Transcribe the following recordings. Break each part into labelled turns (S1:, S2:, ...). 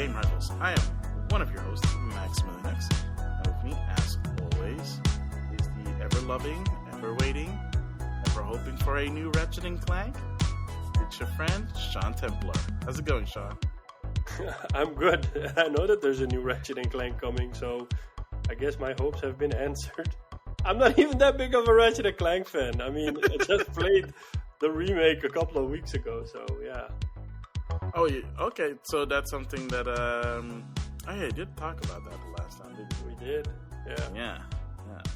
S1: Game Rivals. I am one of your hosts, Maximilian X. And with me, as always, is the ever-loving, ever-waiting, ever-hoping for a new Ratchet & Clank. It's your friend, Sean Templar. How's it going, Sean?
S2: I'm good. I know that there's a new Ratchet & Clank coming, so I guess my hopes have been answered. I'm not even that big of a Ratchet & Clank fan. I mean, I just played the remake a couple of weeks ago, so yeah.
S1: Oh, okay. So that's something that, I did talk about that the last time, didn't we?
S2: We did, yeah.
S1: Yeah.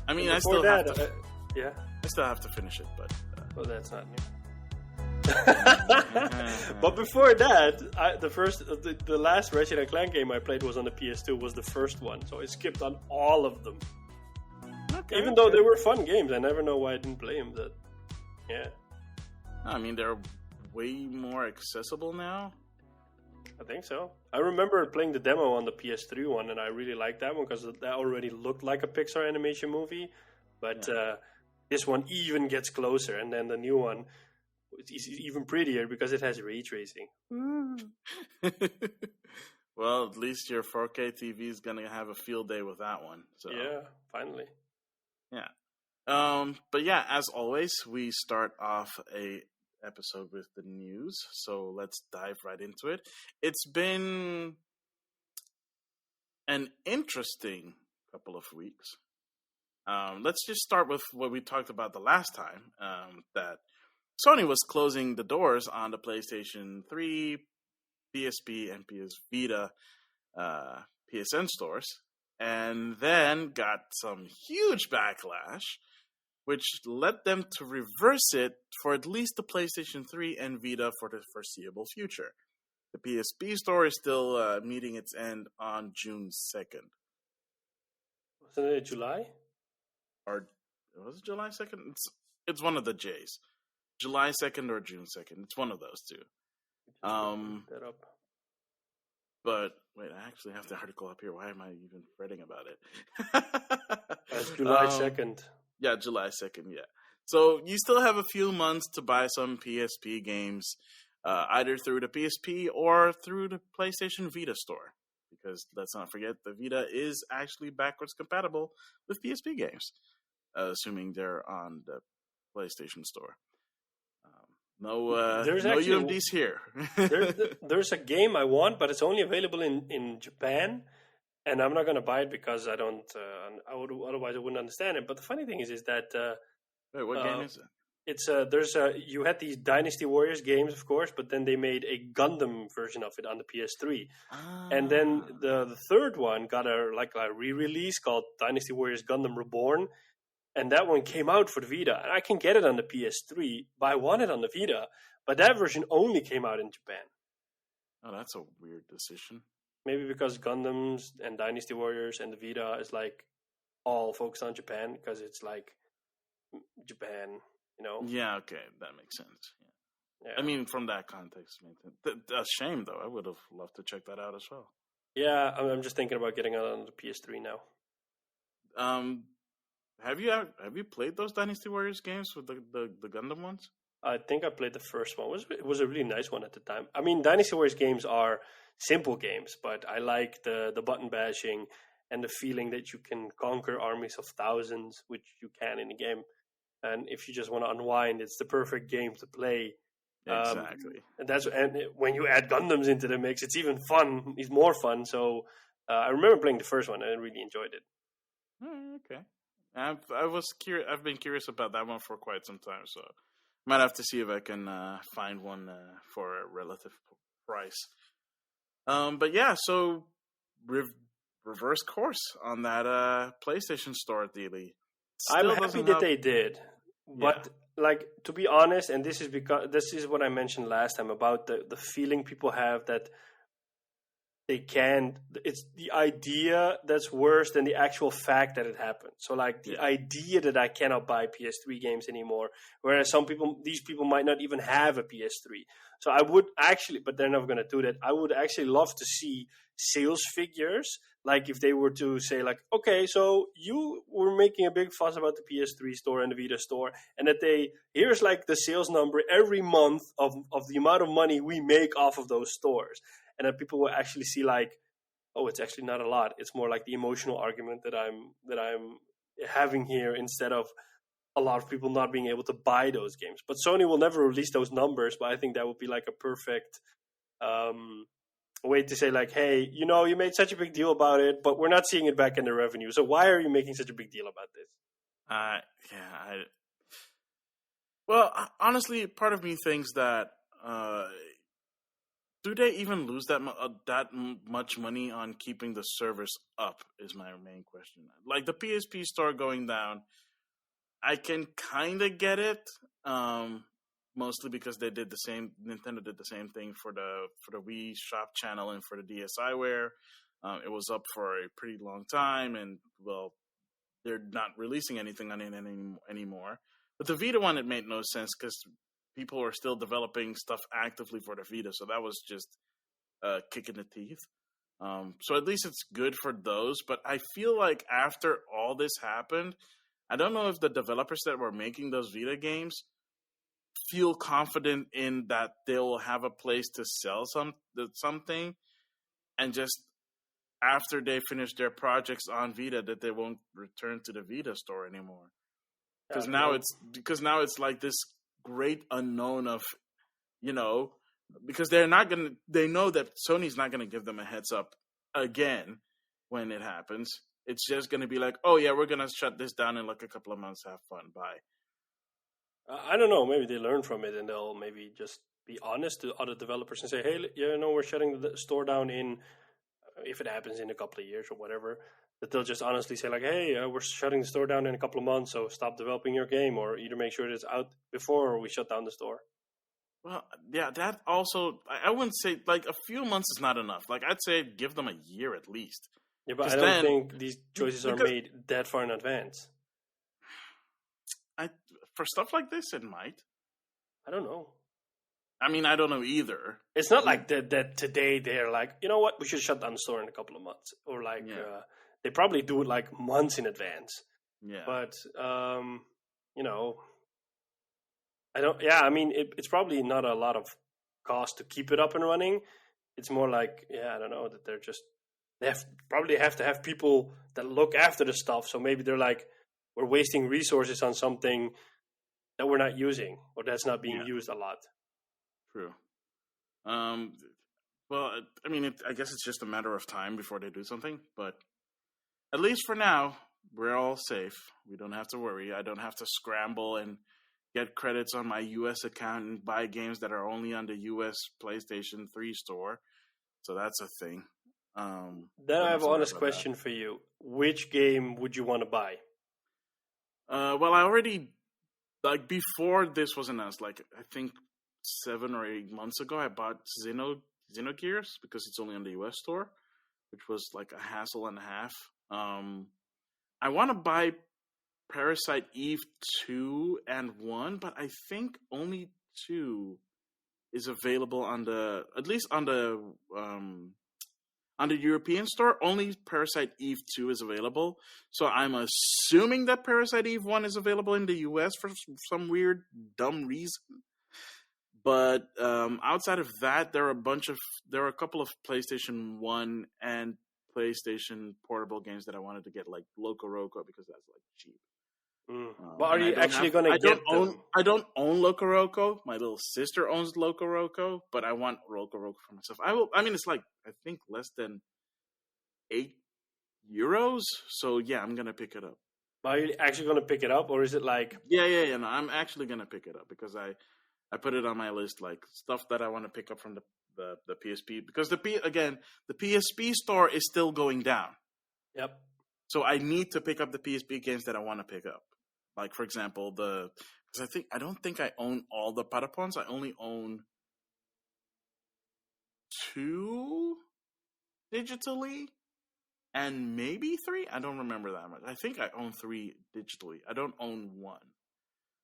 S1: I mean, I still have to...
S2: yeah?
S1: I still have to finish it, but...
S2: Well, that's not new. But before that, the last Ratchet & Clank game I played was on the PS2, was the first one, so I skipped on all of them. Okay, Even though they were fun games, I never know why I didn't play them. But yeah, I
S1: mean, they're way more accessible now.
S2: I think so. I remember playing the demo on the PS3 one, and I really liked that one because that already looked like a Pixar animation movie. But this one even gets closer, and then the new one is even prettier because it has ray tracing.
S1: Well, at least your 4K TV is gonna have a field day with that one. So
S2: yeah, finally.
S1: Yeah. But yeah, as always, we start off a episode with the news. So let's dive right into it. It's been an interesting couple of weeks. Let's just start with what we talked about the last time. That Sony was closing the doors on the PlayStation 3, PSP, and PS Vita PSN stores. And then got some huge backlash, which led them to reverse it for at least the PlayStation 3 and Vita for the foreseeable future. The PSP store is still meeting its end on June 2nd.
S2: Wasn't it July?
S1: Or was it July 2nd? It's one of the J's. July 2nd or June 2nd. It's one of those two.
S2: That up.
S1: But, wait, I actually have the article up here. Why am I even fretting about it?
S2: That's July 2nd.
S1: Yeah, July 2nd, yeah. So you still have a few months to buy some PSP games, either through the PSP or through the PlayStation Vita store. Because let's not forget, the Vita is actually backwards compatible with PSP games, assuming they're on the PlayStation store. No UMDs here.
S2: there's a game I want, but it's only available in Japan, and I'm not going to buy it because I don't. Otherwise, I wouldn't understand it. But the funny thing is that
S1: wait, what game is it?
S2: It's you had these Dynasty Warriors games, of course, but then they made a Gundam version of it on the PS3, and then the third one got a re-release called Dynasty Warriors Gundam Reborn. And that one came out for the Vita. And I can get it on the PS3, but I want it on the Vita. But that version only came out in Japan.
S1: Oh, that's a weird decision.
S2: Maybe because Gundams and Dynasty Warriors and the Vita is all focused on Japan. Because it's Japan, you know?
S1: Yeah, okay. That makes sense. Yeah. I mean, from that context, a shame, though. I would have loved to check that out as well.
S2: Yeah, I'm just thinking about getting it on the PS3 now.
S1: Have you played those Dynasty Warriors games with the Gundam ones?
S2: I think I played the first one. It was a really nice one at the time. I mean, Dynasty Warriors games are simple games, but I like the button bashing and the feeling that you can conquer armies of thousands, which you can in the game. And if you just want to unwind, it's the perfect game to play.
S1: Exactly.
S2: And when you add Gundams into the mix, it's even fun. It's more fun. So I remember playing the first one and I really enjoyed it.
S1: Okay. I've been curious about that one for quite some time, so might have to see if I can find one for a relative price. But yeah, so reverse course on that PlayStation Store, Dealey.
S2: I'm happy that they did, but to be honest, and this is because this is what I mentioned last time about the feeling people have that they can't. It's the idea that's worse than the actual fact that it happened. So, the idea that I cannot buy PS3 games anymore, whereas these people might not even have a PS3. So I would actually, but they're never going to do that. I would actually love to see sales figures, if they were to say, okay, so you were making a big fuss about the PS3 store and the Vita store, and that here's the sales number every month of the amount of money we make off of those stores. and then people will actually see like, oh, it's actually not a lot. It's more like the emotional argument that I'm having here, instead of a lot of people not being able to buy those games. But Sony will never release those numbers, but I think that would be like a perfect way to say like, hey, you made such a big deal about it, but we're not seeing it back in the revenue. So why are you making such a big deal about this?
S1: Well, honestly, part of me thinks that do they even lose that much money on keeping the servers up is my main question. Like the PSP store going down, I can kind of get it, mostly because Nintendo did the same thing for the Wii Shop channel and for the DSiWare. It was up for a pretty long time, and well, they're not releasing anything on it anymore. But the Vita one, it made no sense because people are still developing stuff actively for the Vita, so that was just a kick in the teeth. So at least it's good for those. But I feel like after all this happened, I don't know if the developers that were making those Vita games feel confident in that they'll have a place to sell something, and just after they finish their projects on Vita, that they won't return to the Vita store anymore. Because now it's like this great unknown of, because they know that Sony's not gonna give them a heads up again when it happens. It's just gonna be like, oh yeah, we're gonna shut this down in like a couple of months. Have fun, bye.
S2: I don't know. Maybe they learn from it, and they'll maybe just be honest to other developers and say, hey, we're shutting the store down if it happens in a couple of years or whatever. That they'll just honestly say like, hey, we're shutting the store down in a couple of months, so stop developing your game, or either make sure it's out before we shut down the store.
S1: Well, yeah, that also, I wouldn't say, like, a few months is not enough. Like, I'd say give them a year at least.
S2: Yeah, but I don't think these choices are made that far in advance.
S1: For stuff like this, it might.
S2: I don't know.
S1: I mean, I don't know either.
S2: It's not like that today they're like, you know what, we should shut down the store in a couple of months. Or like, they probably do it like months in advance.
S1: Yeah.
S2: But, it's probably not a lot of cost to keep it up and running. It's more like, I don't know, that they probably have to have people that look after the stuff. So maybe they're like, we're wasting resources on something that we're not using, or that's not being used a lot.
S1: True. Well, I mean, I guess it's just a matter of time before they do something, but at least for now, we're all safe. We don't have to worry. I don't have to scramble and get credits on my U.S. account and buy games that are only on the U.S. PlayStation 3 store. So that's a thing.
S2: Then I have an honest question for you. Which game would you want to buy?
S1: Well, I already, like, before this was announced, like, I think 7 or 8 months ago, I bought Xenogears because it's only on the US store, which was like a hassle and a half. I want to buy Parasite Eve 2 and 1, but I think only 2 is available at least on the European store. Only Parasite Eve 2 is available. So I'm assuming that Parasite Eve 1 is available in the US for some weird, dumb reason. But outside of that, there are a couple of PlayStation 1 and PlayStation portable games that I wanted to get, like Loco Roco, because that's like cheap.
S2: But are you actually going to get them?
S1: I don't own Loco Roco. My little sister owns Loco Roco, but I want Loco Roco for myself. I mean, it's like, I think less than €8. So yeah, I'm gonna pick it up.
S2: Are you actually going to pick it up, or is it like?
S1: Yeah. No, I'm actually gonna pick it up because I put it on my list, like stuff that I want to pick up from the PSP, because the PSP store is still going down.
S2: Yep.
S1: So I need to pick up the PSP games that I want to pick up. Like, for example, because I don't think I own all the Patapons. I only own 2 digitally and maybe 3. I don't remember that much. I think I own 3 digitally. I don't own 1.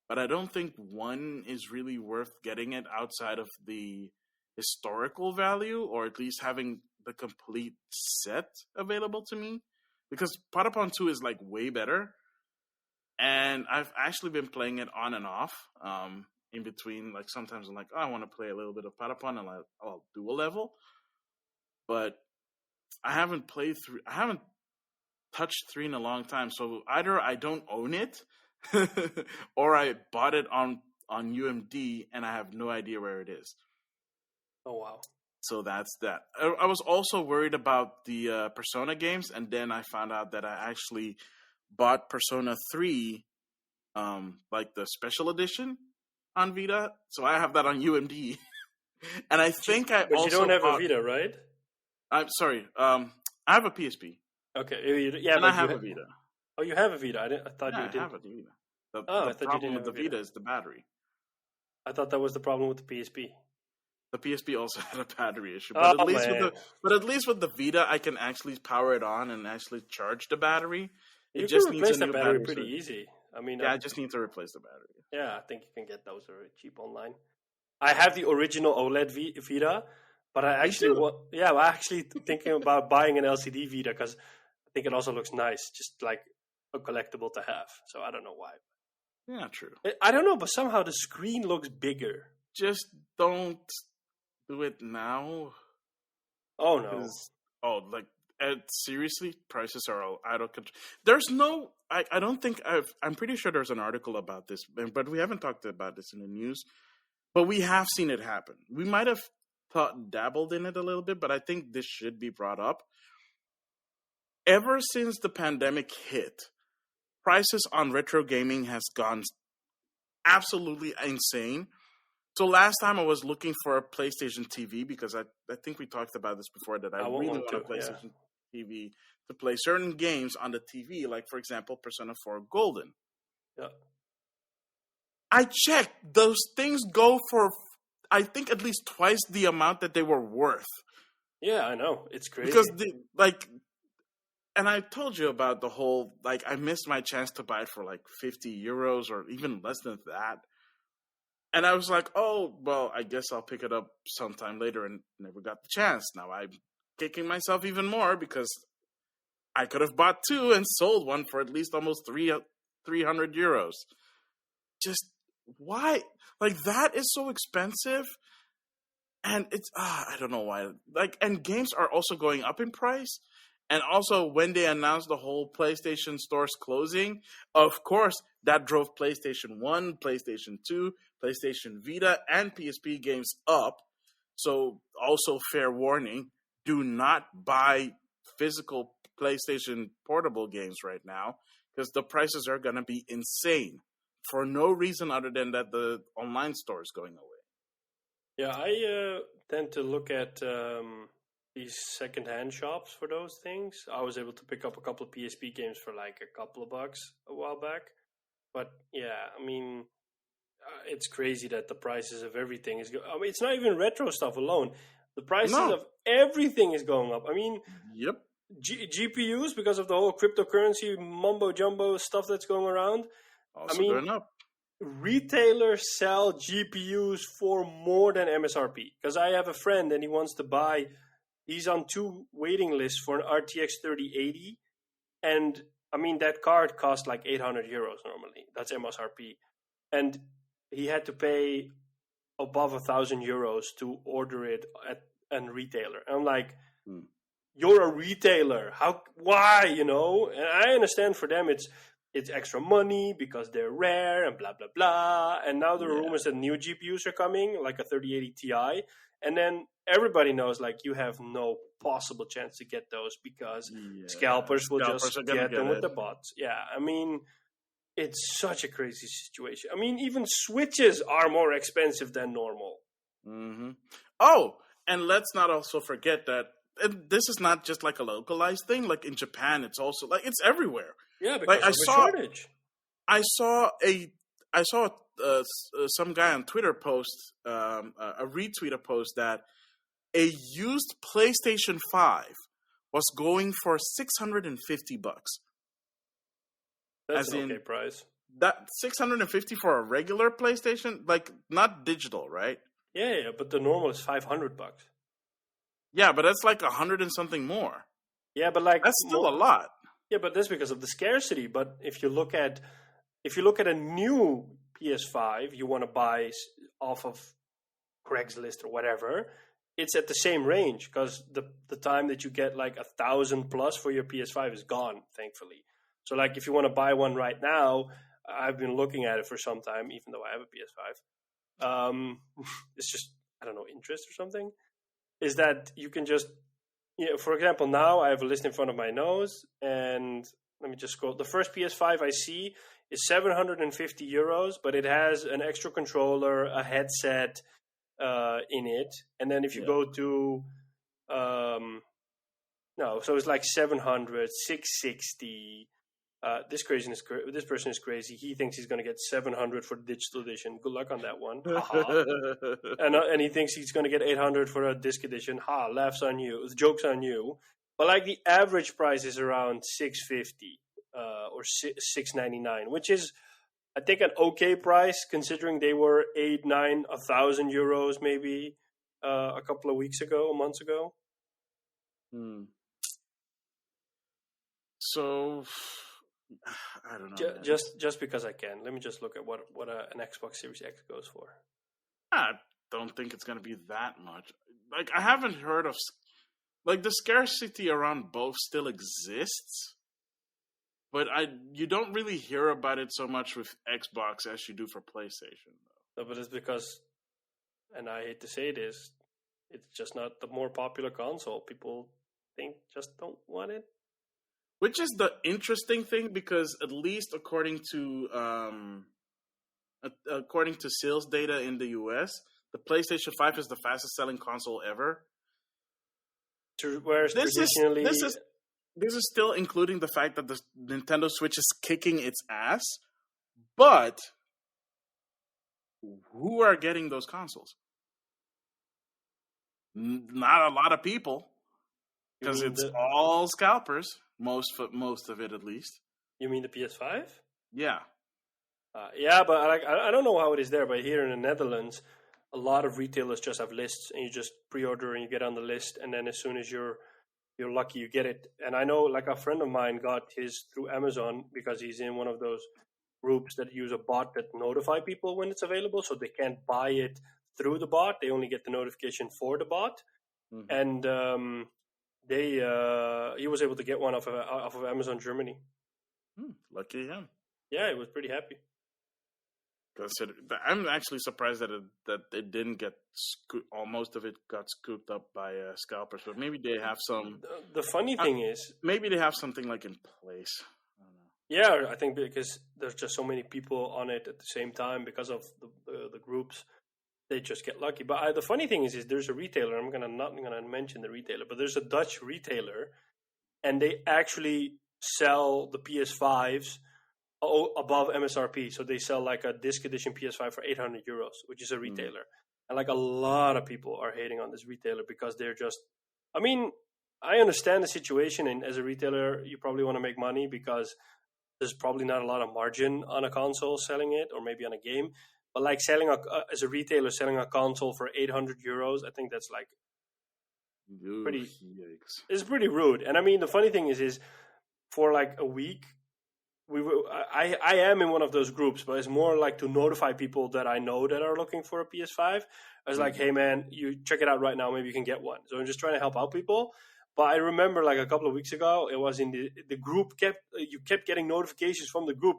S1: But I don't think 1 is really worth getting it outside of the historical value, or at least having the complete set available to me. Because Patapon 2 is like way better. And I've actually been playing it on and off. In between, like sometimes I'm like, oh, I want to play a little bit of Patapon, and I'll do a level. but I haven't played through. I haven't touched 3 in a long time. So either I don't own it, or I bought it on UMD and I have no idea where it is.
S2: Oh wow!
S1: So that's that. I was also worried about the Persona games, and then I found out that I actually bought Persona 3, like the special edition on Vita. So I have that on UMD, and I think I
S2: but
S1: also
S2: you don't have
S1: bought,
S2: a Vita, right?
S1: I'm sorry. I have a PSP.
S2: Okay,
S1: and
S2: but
S1: I have a Vita.
S2: Oh, you have a Vita. I thought you
S1: I
S2: didn't.
S1: have a Vita. The
S2: I thought you
S1: problem
S2: didn't
S1: with the
S2: have a
S1: Vita is the battery.
S2: I thought that was the problem with the PSP.
S1: The PSP also had a battery issue, but at least with the Vita, I can actually power it on and actually charge the battery.
S2: You can replace the battery pretty easy. I mean,
S1: I just need to replace the battery.
S2: Yeah, I think you can get those very cheap online. I have the original OLED Vita, but I actually thinking about buying an LCD Vita because I think it also looks nice, just like a collectible to have. So I don't know why.
S1: Yeah, true.
S2: I don't know, but somehow the screen looks bigger.
S1: Just don't do it now.
S2: Oh no!
S1: Seriously, prices are all out of control. There's no. I don't think I'm pretty sure there's an article about this, but we haven't talked about this in the news. But we have seen it happen. We might have dabbled in it a little bit, but I think this should be brought up. Ever since the pandemic hit, prices on retro gaming has gone absolutely insane. So last time I was looking for a PlayStation TV because I think we talked about this before that I really want a PlayStation TV to play certain games on the TV, like for example Persona 4 Golden.
S2: Yeah. I
S1: checked; those things go for I think at least twice the amount that they were worth.
S2: Yeah, I know. It's crazy.
S1: Because and I told you about the whole, I missed my chance to buy it for 50 euros or even less than that. And I was like, oh, well, I guess I'll pick it up sometime later, and never got the chance. Now I'm kicking myself even more because I could have bought 2 and sold one for at least almost 300 euros. Just why? That is so expensive. And it's, I don't know why. And games are also going up in price. And also, when they announced the whole PlayStation stores closing, of course, that drove PlayStation 1, PlayStation 2, PlayStation Vita, and PSP games up. So, also fair warning, do not buy physical PlayStation portable games right now, because the prices are going to be insane for no reason other than that the online store is going away.
S2: Yeah, I tend to look at these second-hand shops for those things. I was able to pick up a couple of PSP games for a couple of bucks a while back. But yeah, I mean, it's crazy that the prices of everything is I mean, it's not even retro stuff alone. The prices of everything is going up. I mean,
S1: yep.
S2: GPUs, because of the whole cryptocurrency mumbo-jumbo stuff that's going around.
S1: Also going up.
S2: Retailers sell GPUs for more than MSRP. Because I have a friend and he wants to buy... He's on 2 waiting lists for an RTX 3080. And, I mean, that card costs 800 euros normally. That's MSRP. And he had to pay above 1,000 euros to order it at a retailer. And I'm like, you're a retailer. Why, And I understand for them it's extra money because they're rare and blah, blah, blah. And now the rumors that new GPUs are coming, like a 3080 Ti. And then everybody knows, you have no possible chance to get those because scalpers will just get them with the bots. Yeah, I mean, it's such a crazy situation. I mean, even Switches are more expensive than normal.
S1: Mm-hmm. Oh, and let's not also forget that this is not just a localized thing. In Japan, it's also it's everywhere.
S2: Yeah, because of the shortage.
S1: I saw some guy on Twitter post a retweet a post that a used PlayStation 5 was going for $650.
S2: That's an okay price.
S1: That $650 for a regular PlayStation, not digital, right?
S2: Yeah, but the normal is $500.
S1: Yeah, but that's 100 and something more.
S2: Yeah, but
S1: that's still a lot.
S2: Yeah, but that's because of the scarcity. But if you look at a new PS5 you want to buy off of Craigslist or whatever, it's at the same range because the time that you get like 1,000 plus for your PS5 is gone, thankfully. So like if you want to buy one right now, I've been looking at it for some time, even though I have a PS5. It's just, I don't know, interest or something. Is that you can just, for example, now I have a list in front of my nose, and let me just scroll. The first PS5 I see is 750 euros, but it has an extra controller, a headset in it, and then if you go to no, so it's like 700, 660. This person is crazy. He thinks he's going to get 700 for the digital edition. Good luck on that one. And he thinks he's going to get 800 for a disc edition. Laughs on you. Jokes on you. But like the average price is around 650 or 699, which is, I think, an okay price considering they were 8, 9, 1,000 euros maybe a couple of months ago.
S1: So I don't know.
S2: Just because I can. Let me just look at what an Xbox Series X goes for.
S1: I don't think it's going to be that much. Like, I haven't heard of, like, the scarcity around both still exists, but you don't really hear about it so much with Xbox as you do for PlayStation.
S2: No, but it's because, and I hate to say this, it's just not the more popular console. People just don't want it.
S1: Which is the interesting thing, because at least according to sales data in the US, the PlayStation 5 is the fastest selling console ever.
S2: Whereas
S1: this is still including the fact that the Nintendo Switch is kicking its ass, but who are getting those consoles? Not a lot of people, because it's all scalpers. Most of it, at least.
S2: You mean the PS5?
S1: Yeah.
S2: Yeah, but I don't know how it is there, but here in the Netherlands, a lot of retailers just have lists, and you just pre-order and you get on the list, and then as soon as you're lucky, you get it. And I know, like, a friend of mine got his through Amazon because he's in one of those groups that use a bot that notify people when it's available, so they can't buy it through the bot. They only get the notification for the bot. Mm-hmm. And he was able to get one off of Amazon Germany.
S1: Lucky him.
S2: Yeah, he was pretty happy.
S1: I'm actually surprised that it didn't get most of it got scooped up by scalpers, but maybe they have some.
S2: The funny thing is,
S1: maybe they have something like in place. I don't know.
S2: Yeah, I think because there's just so many people on it at the same time because of the groups. They just get lucky. But the funny thing is there's a retailer. I'm not gonna mention the retailer, but there's a Dutch retailer, and they actually sell the PS5s above MSRP. So they sell like a disc edition PS5 for 800 euros, which is a retailer. And like a lot of people are hating on this retailer because they're just. I mean, I understand the situation, and as a retailer, you probably want to make money because there's probably not a lot of margin on a console selling it, or maybe on a game. But like as a retailer selling a console for 800 euros, I think that's like pretty. Yikes. It's pretty rude. And I mean, the funny thing is for like a week, I am in one of those groups, but it's more like to notify people that I know that are looking for a PS5. I was like, hey man, you check it out right now. Maybe you can get one. So I'm just trying to help out people. But I remember like a couple of weeks ago, it was in the group you kept getting notifications from the group.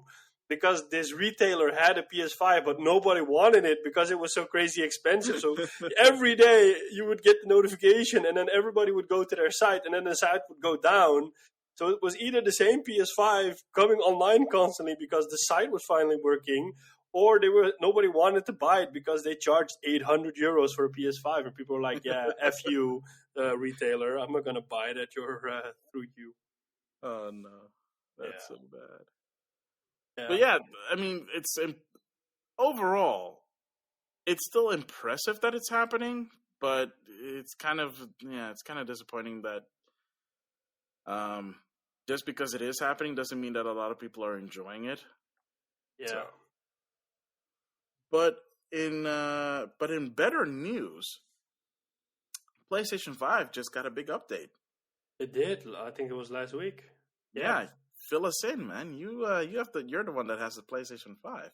S2: Because this retailer had a PS5, but nobody wanted it because it was so crazy expensive. So every day you would get the notification, and then everybody would go to their site, and then the site would go down. So it was either the same PS5 coming online constantly because the site was finally working, or nobody wanted to buy it because they charged 800 euros for a PS5, and people were like, "Yeah, f you, retailer. I'm not gonna buy it at your through you."
S1: Oh no, that's so bad.
S2: Yeah.
S1: But yeah, I mean, overall, it's still impressive that it's happening, but it's kind of disappointing that just because it is happening doesn't mean that a lot of people are enjoying it.
S2: Yeah.
S1: So. But in better news, PlayStation 5 just got a big update.
S2: It did. I think it was last week.
S1: Yeah. Fill us in, man. You're the one that has the PlayStation 5.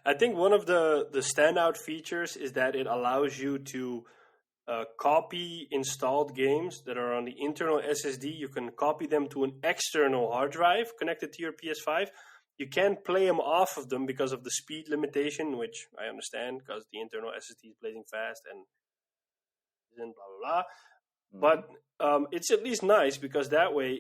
S2: I think one of the standout features is that it allows you to copy installed games that are on the internal SSD. You can copy them to an external hard drive connected to your PS5. You can't play them off of them because of the speed limitation, which I understand because the internal SSD is blazing fast and blah blah blah. But it's at least nice because that way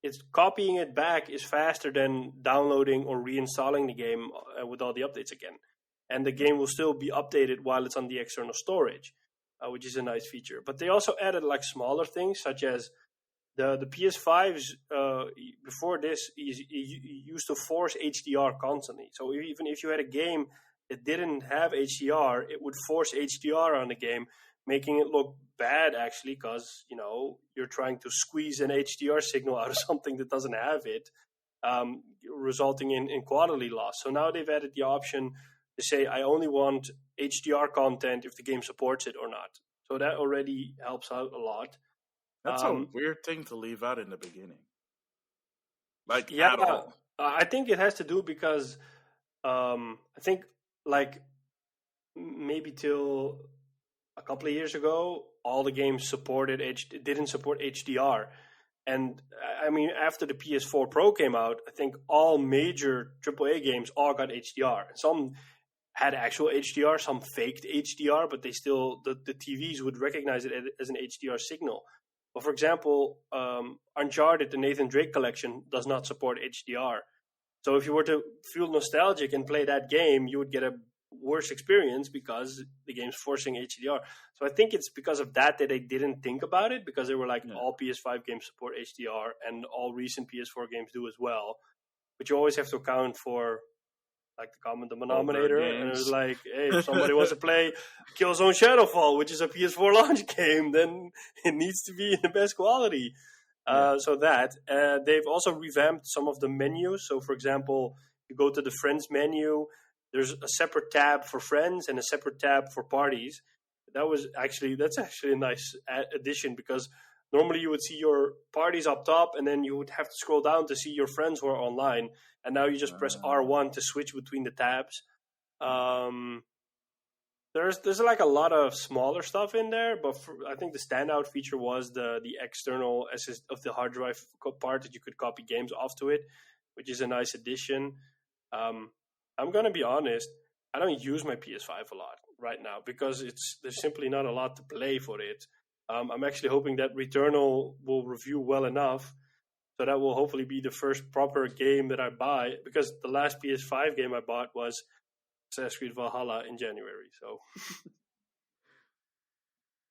S2: it's copying it back is faster than downloading or reinstalling the game with all the updates again, and the game will still be updated while it's on the external storage, which is a nice feature. But they also added like smaller things such as the PS5s before this used to force HDR constantly. So even if you had a game that didn't have HDR, it would force HDR on the game, making it look bad actually because you're trying to squeeze an HDR signal out of something that doesn't have it, resulting in quality loss. So now they've added the option to say I only want HDR content if the game supports it or not. So that already helps out a lot.
S1: That's a weird thing to leave out in the beginning.
S2: At
S1: all.
S2: I think it has to do because I think like maybe till a couple of years ago, all the games didn't support HDR. And I mean, after the PS4 Pro came out, I think all major AAA games all got HDR. Some had actual HDR, some faked HDR, but they still, the TVs would recognize it as an HDR signal. But for example, Uncharted, the Nathan Drake collection, does not support HDR. So if you were to feel nostalgic and play that game, you would get a worse experience because the game's forcing HDR. So I think it's because of that they didn't think about it, because they were like, all PS5 games support HDR and all recent PS4 games do as well. But you always have to account for like the common denominator, and it was like, hey, if somebody wants to play Killzone Shadowfall, which is a PS4 launch game, then it needs to be in the best quality. So that they've also revamped some of the menus. So for example, you go to the friends menu, there's a separate tab for friends and a separate tab for parties. That's actually a nice addition, because normally you would see your parties up top and then you would have to scroll down to see your friends who are online. And now you just press R1 to switch between the tabs. There's like a lot of smaller stuff in there, but I think the standout feature was the external SS of the hard drive part that you could copy games off to it, which is a nice addition. I'm going to be honest, I don't use my PS5 a lot right now because there's simply not a lot to play for it. I'm actually hoping that Returnal will review well enough, so that will hopefully be the first proper game that I buy, because the last PS5 game I bought was Assassin's Creed Valhalla in January. So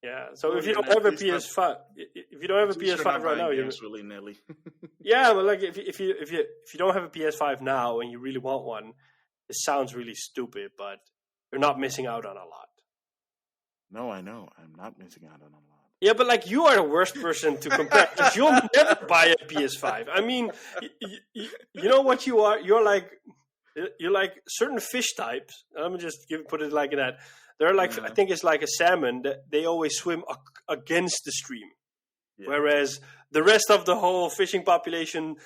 S2: yeah, so if you don't have a PS5, right now, you're
S1: really nilly.
S2: Yeah, but like if you don't have a PS5 now and you really want one, it sounds really stupid, but you're not missing out on a lot.
S1: No, I know. I'm not missing out on a lot.
S2: Yeah, but like you are the worst person to compare, because you'll never buy a PS5. I mean, you know what you are? You're like certain fish types. Let me just put it like that. They're like, I think it's like a salmon that they always swim against the stream, whereas the rest of the whole fishing population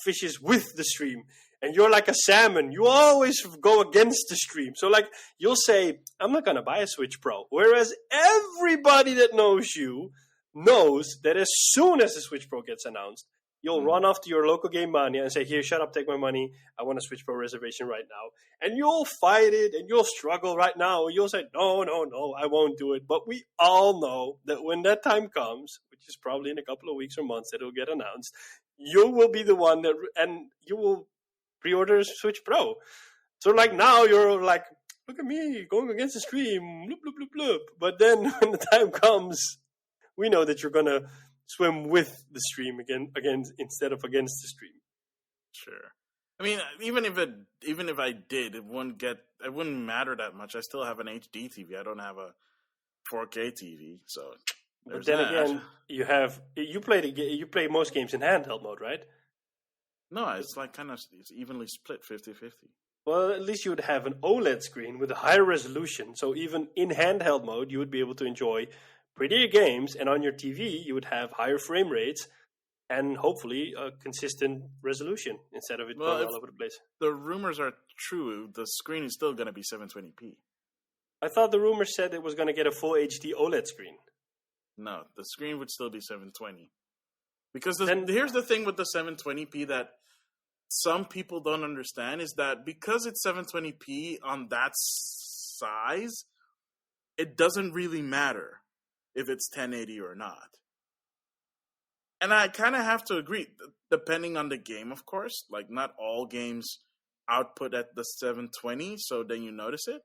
S2: fishes with the stream. And you're like a salmon. You always go against the stream. So like you'll say, I'm not going to buy a Switch Pro. Whereas everybody that knows you knows that as soon as the Switch Pro gets announced, you'll run off to your local Game Mania and say, here, shut up, take my money. I want a Switch Pro reservation right now. And you'll fight it and you'll struggle right now. You'll say, no, I won't do it. But we all know that when that time comes, which is probably in a couple of weeks or months that it'll get announced, you will be the one and you will pre-order Switch Pro. So like now you're like, look at me going against the stream, bloop, bloop, bloop, bloop. But then when the time comes, we know that you're going to swim with the stream again instead of against the stream.
S1: Sure. I mean, even if I did, it wouldn't matter that much. I still have an HD TV. I don't have a 4K TV. So
S2: but then again, you play most games in handheld mode, right?
S1: No, it's like it's evenly split 50-50.
S2: Well, at least you would have an OLED screen with a higher resolution. So even in handheld mode, you would be able to enjoy prettier games. And on your TV, you would have higher frame rates and hopefully a consistent resolution instead of it going all over the place.
S1: The rumors are true, the screen is still going to be 720p.
S2: I thought the rumor said it was going to get a full HD OLED screen.
S1: No, the screen would still be 720. Because here's the thing with the 720p that some people don't understand is that because it's 720p on that size, it doesn't really matter if it's 1080 or not. And I kind of have to agree, depending on the game, of course. Like, not all games output at the 720, so then you notice it.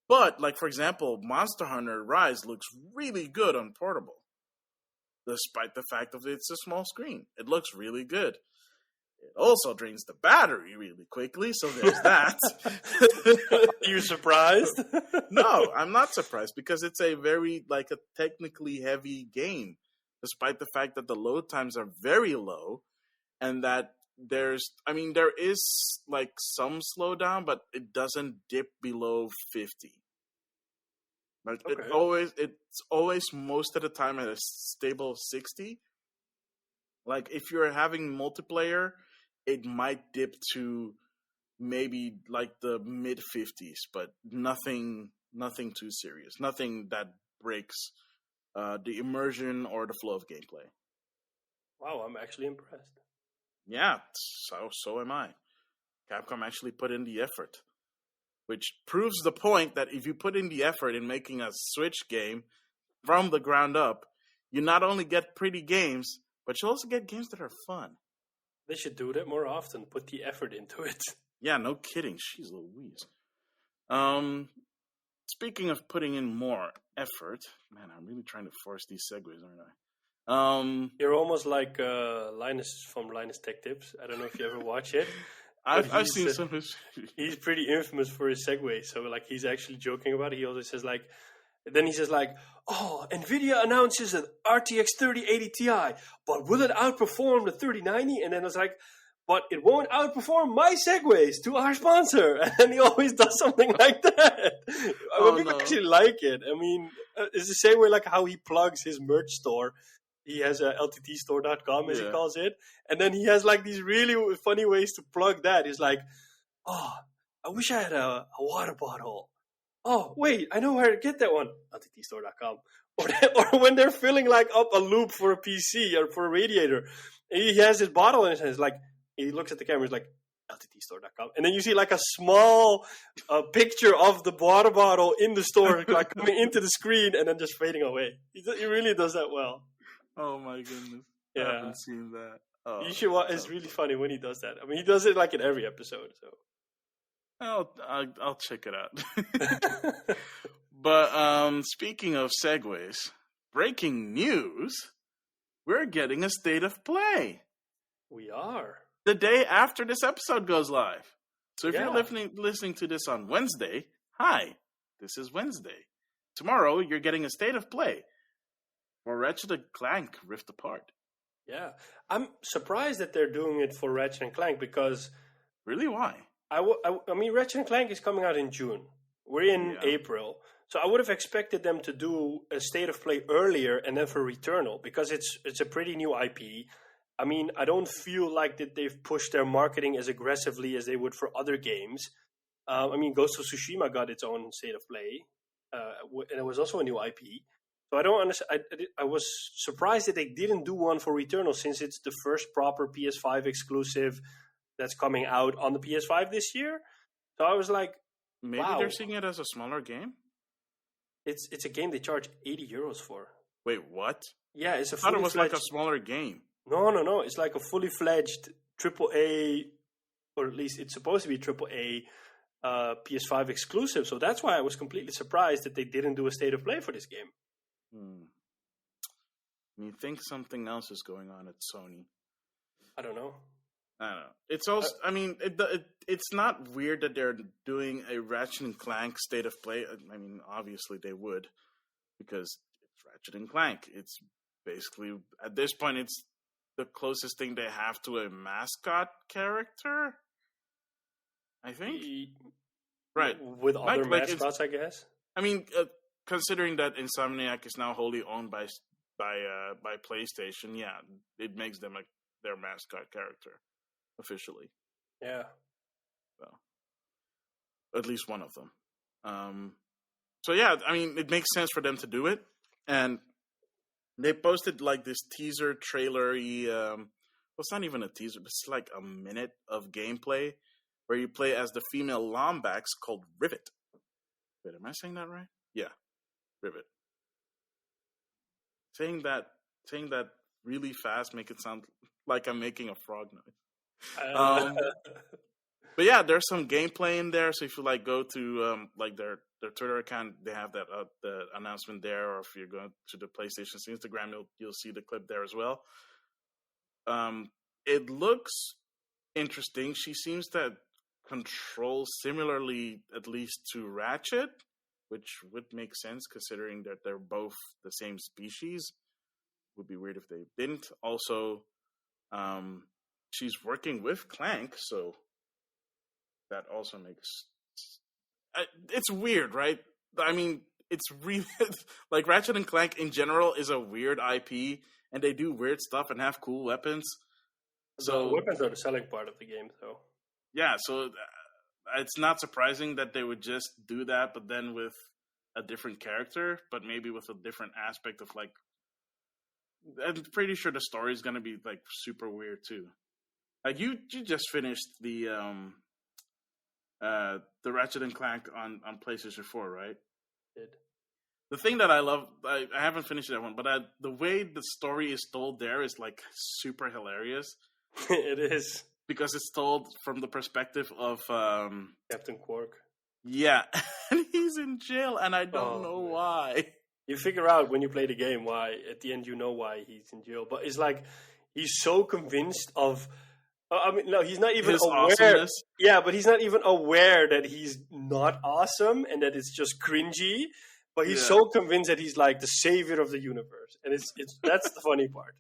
S1: But, like, for example, Monster Hunter Rise looks really good on portable, despite the fact that it's a small screen. It looks really good. It also drains the battery really quickly, so there's that.
S2: Are you surprised?
S1: No, I'm not surprised, because it's a very, like, a technically heavy game, despite the fact that the load times are very low, and that there is, like, some slowdown, but it doesn't dip below 50. Like, okay. It's always most of the time at a stable 60. Like, if you're having multiplayer, it might dip to maybe like the mid 50s, but nothing too serious. Nothing that breaks the immersion or the flow of gameplay.
S2: Wow, I'm actually impressed.
S1: Yeah, so am I. Capcom actually put in the effort, which proves the point that if you put in the effort in making a Switch game from the ground up, you not only get pretty games, but you also get games that are fun.
S2: They should do that more often. Put the effort into it.
S1: Yeah, no kidding. Jeez Louise. Speaking of putting in more effort, man, I'm really trying to force these segues, aren't I?
S2: You're almost like Linus from Linus Tech Tips. I don't know if you ever watch it.
S1: I've seen some of his...
S2: He's pretty infamous for his segues. So, like, he's actually joking about it. He always says, like... Then he says, like, oh, NVIDIA announces an RTX 3080 Ti, but will it outperform the 3090? And then it's like, but it won't outperform my segues to our sponsor. And then he always does something like that. People actually like it. I mean, it's the same way, like, how he plugs his merch store. He has a lttstore.com, as he calls it. And then he has, like, these really funny ways to plug that. He's like, oh, I wish I had a water bottle. Oh, wait, I know where to get that one. lttstore.com. Or when they're filling, like, up a loop for a PC or for a radiator. And he has his bottle in his hands. Like, he looks at the camera. He's like, lttstore.com. And then you see, like, a small picture of the water bottle in the store, like, coming into the screen and then just fading away. He really does that well.
S1: Oh my goodness!
S2: Yeah.
S1: I haven't seen that. Oh,
S2: you should watch. It's really funny when he does that. I mean, he does it like in every episode. So
S1: I'll check it out. But speaking of segues, breaking news: we're getting a state of play.
S2: We are
S1: the day after this episode goes live. So if you're listening to this on Wednesday, hi, this is Wednesday. Tomorrow you're getting a state of play. For Ratchet & Clank Rift Apart.
S2: Yeah. I'm surprised that they're doing it for Ratchet & Clank because...
S1: Really? Why?
S2: I mean, Ratchet & Clank is coming out in June. We're in April. So I would have expected them to do a state of play earlier and then for Returnal because it's a pretty new IP. I mean, I don't feel like that they've pushed their marketing as aggressively as they would for other games. I mean, Ghost of Tsushima got its own state of play. And it was also a new IP. So I don't understand. I was surprised that they didn't do one for Returnal since it's the first proper PS5 exclusive that's coming out on the PS5 this year. So I was like,
S1: maybe they're seeing it as a smaller game?
S2: It's a game they charge €80 for.
S1: Wait, what?
S2: Yeah, it's a
S1: I thought it was like a smaller game.
S2: No. It's like a fully fledged AAA, or at least it's supposed to be AAA PS5 exclusive. So that's why I was completely surprised that they didn't do a state of play for this game.
S1: You think something else is going on at Sony?
S2: I don't know.
S1: It's also. I mean, it's not weird that they're doing a Ratchet and Clank state of play. I mean, obviously they would, because it's Ratchet and Clank. It's basically at this point, it's the closest thing they have to a mascot character. I think. Right.
S2: With other mascots, I guess.
S1: I mean. Considering that Insomniac is now wholly owned by PlayStation, yeah, it makes them their mascot character officially.
S2: Yeah.
S1: So, at least one of them. So yeah, I mean, it makes sense for them to do it, and they posted like this teaser trailer-y. Well, it's not even a teaser; it's like a minute of gameplay where you play as the female Lombax called Rivet. Wait, am I saying that right? Yeah, Rivet. Saying that really fast make it sound like I'm making a frog noise. But yeah, there's some gameplay in there. So if you like go to like their Twitter account, they have that the announcement there. Or if you're going to the PlayStation's Instagram, you'll see the clip there as well. It looks interesting. She seems to control similarly, at least to Ratchet, which would make sense considering that they're both the same species. Would be weird if they didn't. Also, she's working with Clank, so that also makes it's weird, right? I mean, it's really like Ratchet and Clank in general is a weird IP, and they do weird stuff and have cool weapons. So
S2: the weapons are the selling part of the game, though. Yeah,
S1: so it's not surprising that they would just do that, but then with a different character, but maybe with a different aspect of like. I'm pretty sure the story is gonna be like super weird too. Like you just finished the Ratchet and Clank on PlayStation 4, right?
S2: Did.
S1: The thing that I love, I haven't finished that one, but the way the story is told there is like super hilarious.
S2: It is.
S1: Because it's told from the perspective of
S2: Captain Quark.
S1: Yeah, and he's in jail, and I don't know why.
S2: You figure out when you play the game why. At the end, you know why he's in jail. But it's like he's so convinced of. I mean, no, he's not even
S1: his
S2: aware.
S1: Awesomeness.
S2: Yeah, but he's not even aware that he's not awesome and that it's just cringy. But he's so convinced that he's like the savior of the universe, and it's that's the funny part.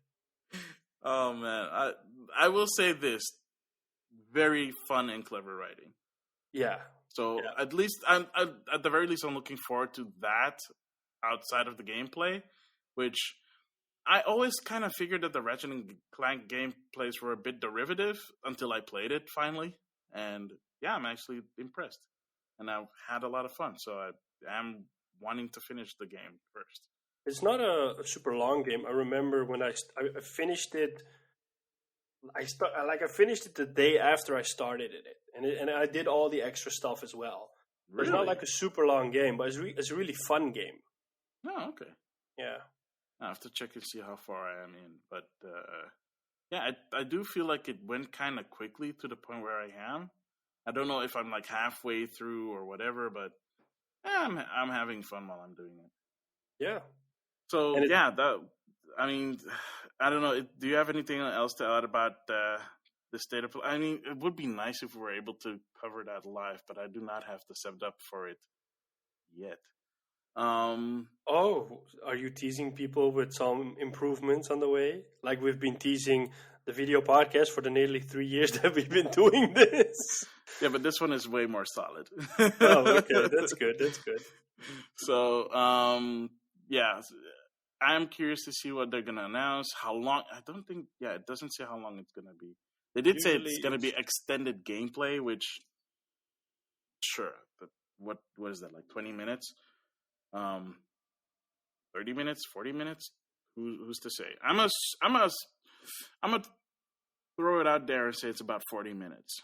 S1: Oh man, I will say this: very fun and clever writing.
S2: Yeah.
S1: So at least I'm at the very least I'm looking forward to that. Outside of the gameplay, which I always kind of figured that the Ratchet and Clank gameplays were a bit derivative until I played it finally, and yeah, I'm actually impressed, and I've had a lot of fun. So I am wanting to finish the game first.
S2: It's not a super long game. I remember when I finished it. I finished it the day after I started it, and I did all the extra stuff as well. Really? It's not like a super long game, but it's a really fun game.
S1: Oh, okay.
S2: Yeah.
S1: I have to check and see how far I am in. But, yeah, I do feel like it went kind of quickly to the point where I am. I don't know if I'm, like, halfway through or whatever, but I'm having fun while I'm doing it.
S2: Yeah.
S1: So, I mean, I don't know. Do you have anything else to add about the state of play? I mean, it would be nice if we were able to cover that live, but I do not have the setup for it yet.
S2: Are you teasing people with some improvements on the way? Like we've been teasing the video podcast for the nearly 3 years that we've been doing this.
S1: Yeah, but this one is way more solid.
S2: Oh, okay. That's good. That's good.
S1: So, yeah, I'm curious to see what they're going to announce. How long? I don't think, it doesn't say how long it's going to be. They did say it's going to be extended gameplay, which, sure, but what is that, like 20 minutes? 30 minutes, 40 minutes? Who's to say? I'm gonna throw it out there and say it's about 40 minutes.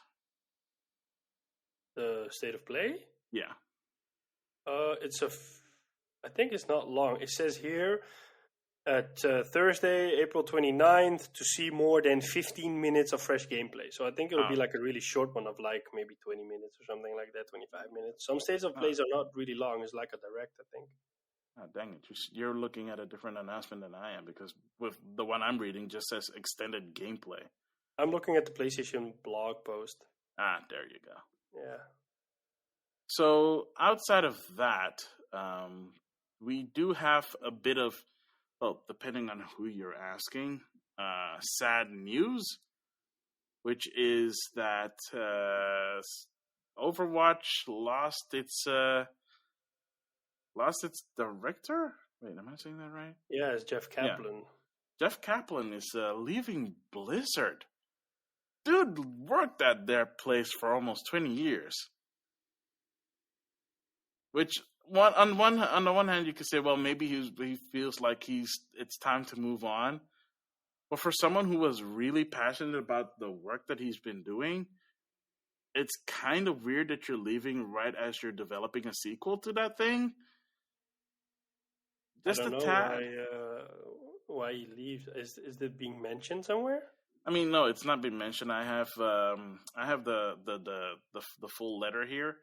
S2: The state of play?
S1: Yeah.
S2: I think it's not long. It says here at Thursday, April 29th, to see more than 15 minutes of fresh gameplay. So I think it'll be like a really short one of like maybe 20 minutes or something like that, 25 minutes. Some states of plays are not really long. It's like a direct, I think.
S1: Oh, dang it. You're looking at a different announcement than I am, because with the one I'm reading just says extended gameplay.
S2: I'm looking at the PlayStation blog post.
S1: There you go.
S2: Yeah.
S1: So outside of that, we do have a bit of, well, depending on who you're asking, sad news, which is that Overwatch lost its director. Wait, am I saying that right?
S2: Yeah, it's Jeff Kaplan.
S1: Yeah. Jeff Kaplan is leaving Blizzard. Dude worked at their place for almost 20 years. Which on the one hand, you could say, well, maybe he feels like it's time to move on. But for someone who was really passionate about the work that he's been doing, it's kind of weird that you're leaving right as you're developing a sequel to that thing.
S2: I
S1: Just
S2: don't
S1: a
S2: know
S1: tad.
S2: why he leaves. Is it being mentioned somewhere?
S1: I mean, no, it's not been mentioned. I have the full letter here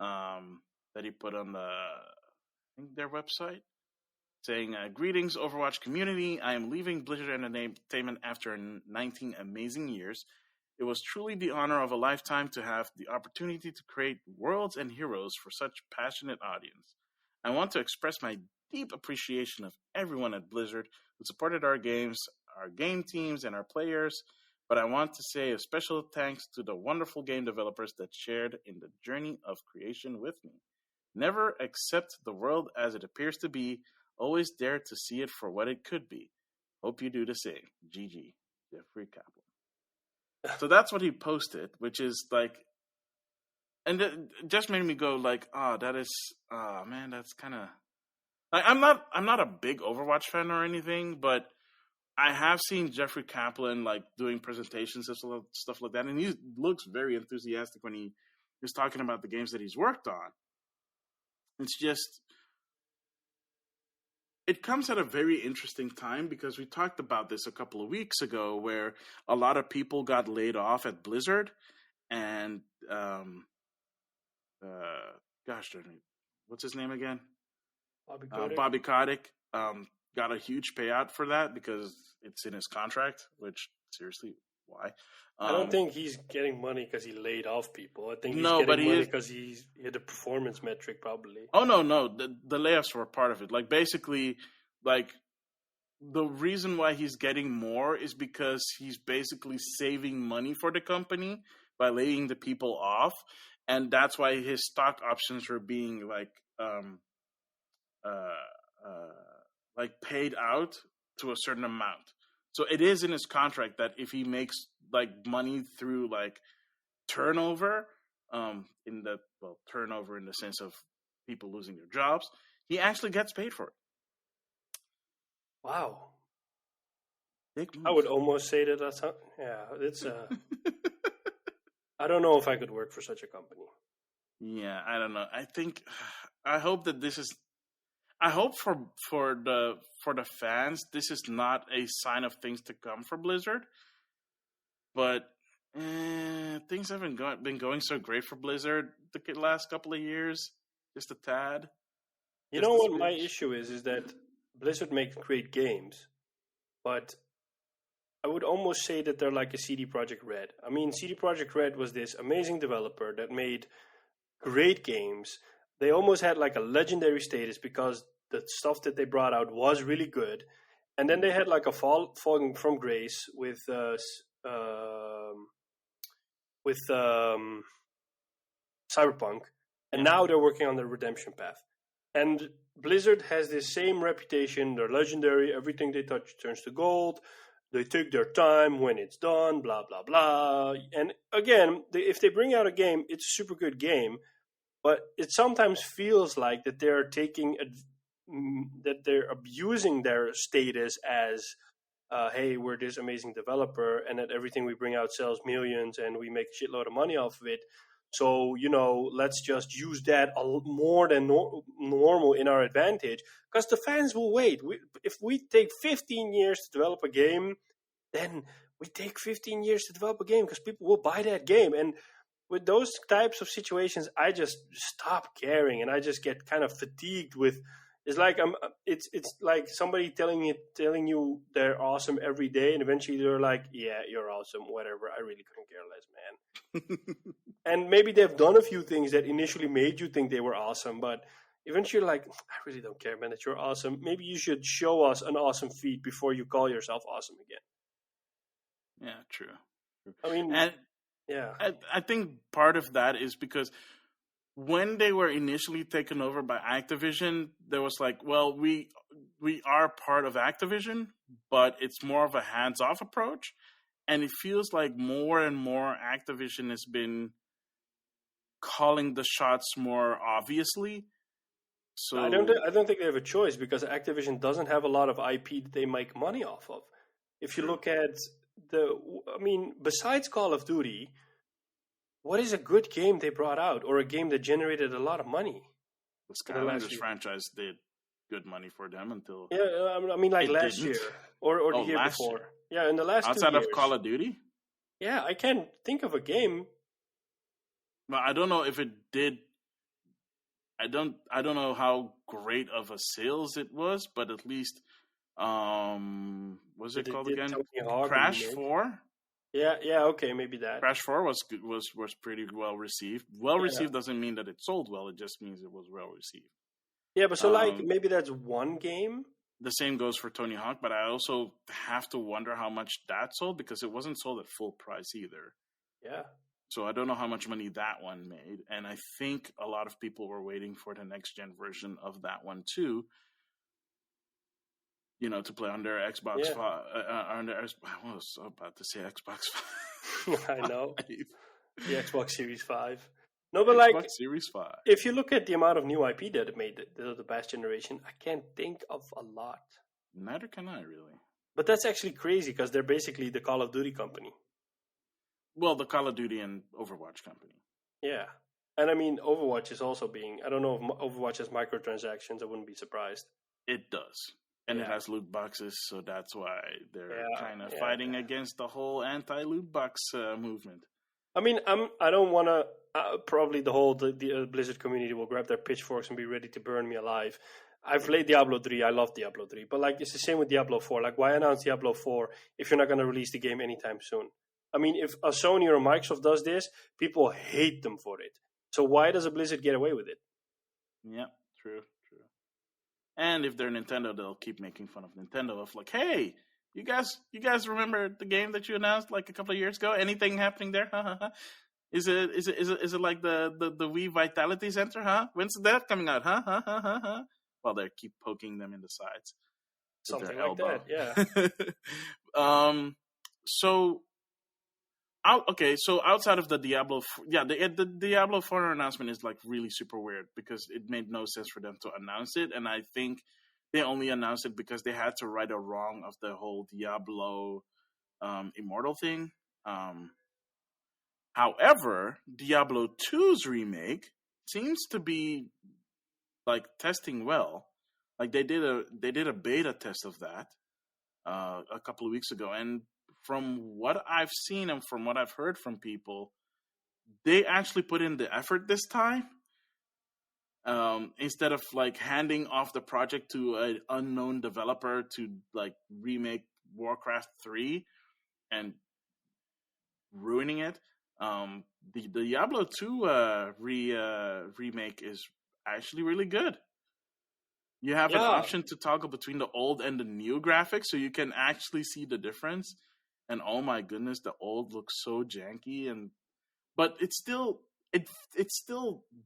S1: that he put on I think their website, saying, "Greetings, Overwatch community. I am leaving Blizzard Entertainment after 19 amazing years. It was truly the honor of a lifetime to have the opportunity to create worlds and heroes for such passionate audience. I want to express my deep appreciation of everyone at Blizzard who supported our games, our game teams, and our players, but I want to say a special thanks to the wonderful game developers that shared in the journey of creation with me. Never accept the world as it appears to be, always dare to see it for what it could be. Hope you do the same. GG, Jeffrey Kaplan." So that's what he posted, which is like, and it just made me go like, oh, man, that's kind of like, I'm not a big Overwatch fan or anything, but I have seen Jeffrey Kaplan like doing presentations and stuff like that, and he looks very enthusiastic when he is talking about the games that he's worked on. It's just, it comes at a very interesting time because we talked about this a couple of weeks ago, where a lot of people got laid off at Blizzard, and gosh darn it, what's his name again? Bobby Kotick got a huge payout for that because it's in his contract. Which, seriously, why?
S2: I don't think he's getting money because he laid off people. I think he's
S1: No, but
S2: getting money because he had a performance metric, probably.
S1: Oh no, the layoffs were part of it. Like, basically, like, the reason why he's getting more is because he's basically saving money for the company by laying the people off, and that's why his stock options are being paid out to a certain amount. So it is in his contract that if he makes like money through like turnover, turnover in the sense of people losing their jobs, he actually gets paid for it.
S2: Wow. I would almost say that that's it's I don't know if I could work for such a company.
S1: Yeah, I don't know. I hope that this is. I hope for the fans, this is not a sign of things to come for Blizzard. But things haven't been going so great for Blizzard the last couple of years. Just a tad.
S2: You know what my issue is that Blizzard makes great games, but I would almost say that they're like a CD Projekt Red. I mean, CD Projekt Red was this amazing developer that made great games. They almost had like a legendary status because the stuff that they brought out was really good. And then they had like a falling from grace with Cyberpunk. And now they're working on the redemption path. And Blizzard has this same reputation. They're legendary. Everything they touch turns to gold. They take their time when it's done, blah, blah, blah. And again, if they bring out a game, it's a super good game. But it sometimes feels like that they're they're abusing their status as, hey, we're this amazing developer, and that everything we bring out sells millions, and we make a shitload of money off of it. So, let's just use that more than normal in our advantage, because the fans will wait. If we take 15 years to develop a game, then we take 15 years to develop a game because people will buy that game. And with those types of situations, I just stop caring, and I just get kind of fatigued with. It's like it's like somebody telling you they're awesome every day, and eventually they're like, "Yeah, you're awesome, whatever." I really couldn't care less, man. And maybe they've done a few things that initially made you think they were awesome, but eventually you're like, "I really don't care, man, that you're awesome. Maybe you should show us an awesome feat before you call yourself awesome again."
S1: Yeah, true.
S2: I mean, yeah,
S1: I think part of that is because when they were initially taken over by Activision, there was like, well, we are part of Activision, but it's more of a hands-off approach. And it feels like more and more Activision has been calling the shots more obviously. So
S2: I don't think they have a choice because Activision doesn't have a lot of IP that they make money off of. If you look at besides Call of Duty, what is a good game they brought out or a game that generated a lot of money?
S1: the Skylanders franchise did good money for them until
S2: last year or the year before.
S1: Year.
S2: Yeah, in the last 2 years.
S1: Outside of Call of Duty?
S2: Yeah, I can't think of a game.
S1: But I don't know if it did. I don't know how great of a sales it was, but at least what's it called again? Crash 4?
S2: Yeah, okay, maybe that.
S1: Crash 4 was pretty well received. Received doesn't mean that it sold well, it just means it was well received.
S2: Yeah, but maybe that's one game.
S1: The same goes for Tony Hawk, but I also have to wonder how much that sold because it wasn't sold at full price either.
S2: Yeah.
S1: So I don't know how much money that one made, and I think a lot of people were waiting for the next gen version of that one too. To play on their Xbox. I was about to say Xbox 5.
S2: I know the Xbox Series 5. No, but
S1: Xbox Series 5.
S2: If you look at the amount of new IP that it made the past generation, I can't think of a lot.
S1: Neither can I really.
S2: But that's actually crazy because they're basically the Call of Duty company.
S1: Well, the Call of Duty and Overwatch company.
S2: Yeah. And Overwatch is also I don't know if Overwatch has microtransactions. I wouldn't be surprised.
S1: It does. And it has loot boxes, so that's why they're kind of fighting against the whole anti-loot box movement.
S2: I don't want to. Probably the Blizzard community will grab their pitchforks and be ready to burn me alive. I've played Diablo 3. I love Diablo 3, but it's the same with Diablo 4. Why announce Diablo 4 if you're not going to release the game anytime soon? If a Sony or a Microsoft does this, people hate them for it. So why does a Blizzard get away with it?
S1: Yeah, true. And if they're Nintendo, they'll keep making fun of Nintendo of hey, you guys remember the game that you announced a couple of years ago? Anything happening there? Is it like the Wii Vitality Center? Huh? When's that coming out? Huh? Well, they keep poking them in the sides.
S2: Something like that, yeah.
S1: So outside of the Diablo, the Diablo 4 announcement is really super weird because it made no sense for them to announce it, and I think they only announced it because they had to right a wrong of the whole Diablo Immortal thing. However, Diablo 2's remake seems to be testing well. They did a beta test of that a couple of weeks ago, and from what I've seen and from what I've heard from people, they actually put in the effort this time. Instead of handing off the project to an unknown developer to remake Warcraft 3 and ruining it, the Diablo 2 remake is actually really good. You have an option to toggle between the old and the new graphics, so you can actually see the difference. And oh my goodness, the old looks so janky, but it's still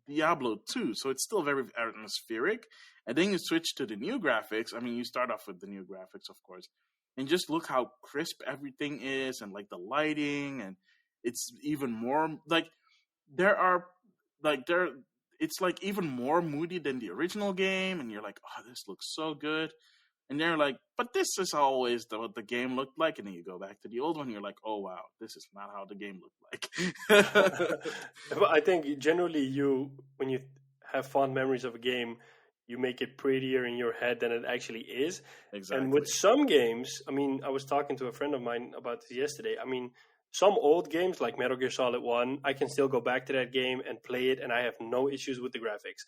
S1: Diablo 2, so it's still very atmospheric. And then you switch to the new graphics. You start off with the new graphics, of course, and just look how crisp everything is, and the lighting, and it's even more it's even more moody than the original game, and you're oh, this looks so good. And they're but this is always what the game looked like. And then you go back to the old one, and you're oh, wow, this is not how the game looked like.
S2: I think generally when you have fond memories of a game, you make it prettier in your head than it actually is.
S1: Exactly.
S2: And with some games, I was talking to a friend of mine about this yesterday. Some old games like Metal Gear Solid 1, I can still go back to that game and play it, and I have no issues with the graphics.